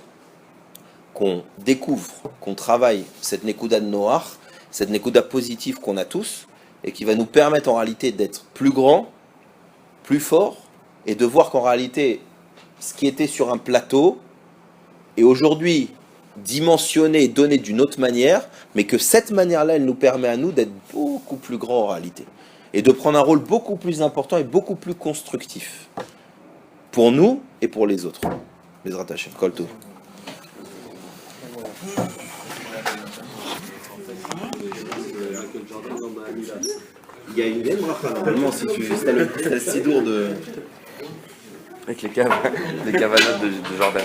qu'on découvre, qu'on travaille cette Nekuda de Noach, cette Nekuda positive qu'on a tous, et qui va nous permettre en réalité d'être plus grand, plus fort, et de voir qu'en réalité, ce qui était sur un plateau, est aujourd'hui dimensionné et donné d'une autre manière, mais que cette manière-là, elle nous permet à nous d'être beaucoup plus grands en réalité, et de prendre un rôle beaucoup plus important et beaucoup plus constructif, pour nous et pour les autres. Bezrat Hashem, Kol Tov. Il y a une belle bracha normalement si tu c'est le sidour de avec les cavanotes de Jordan.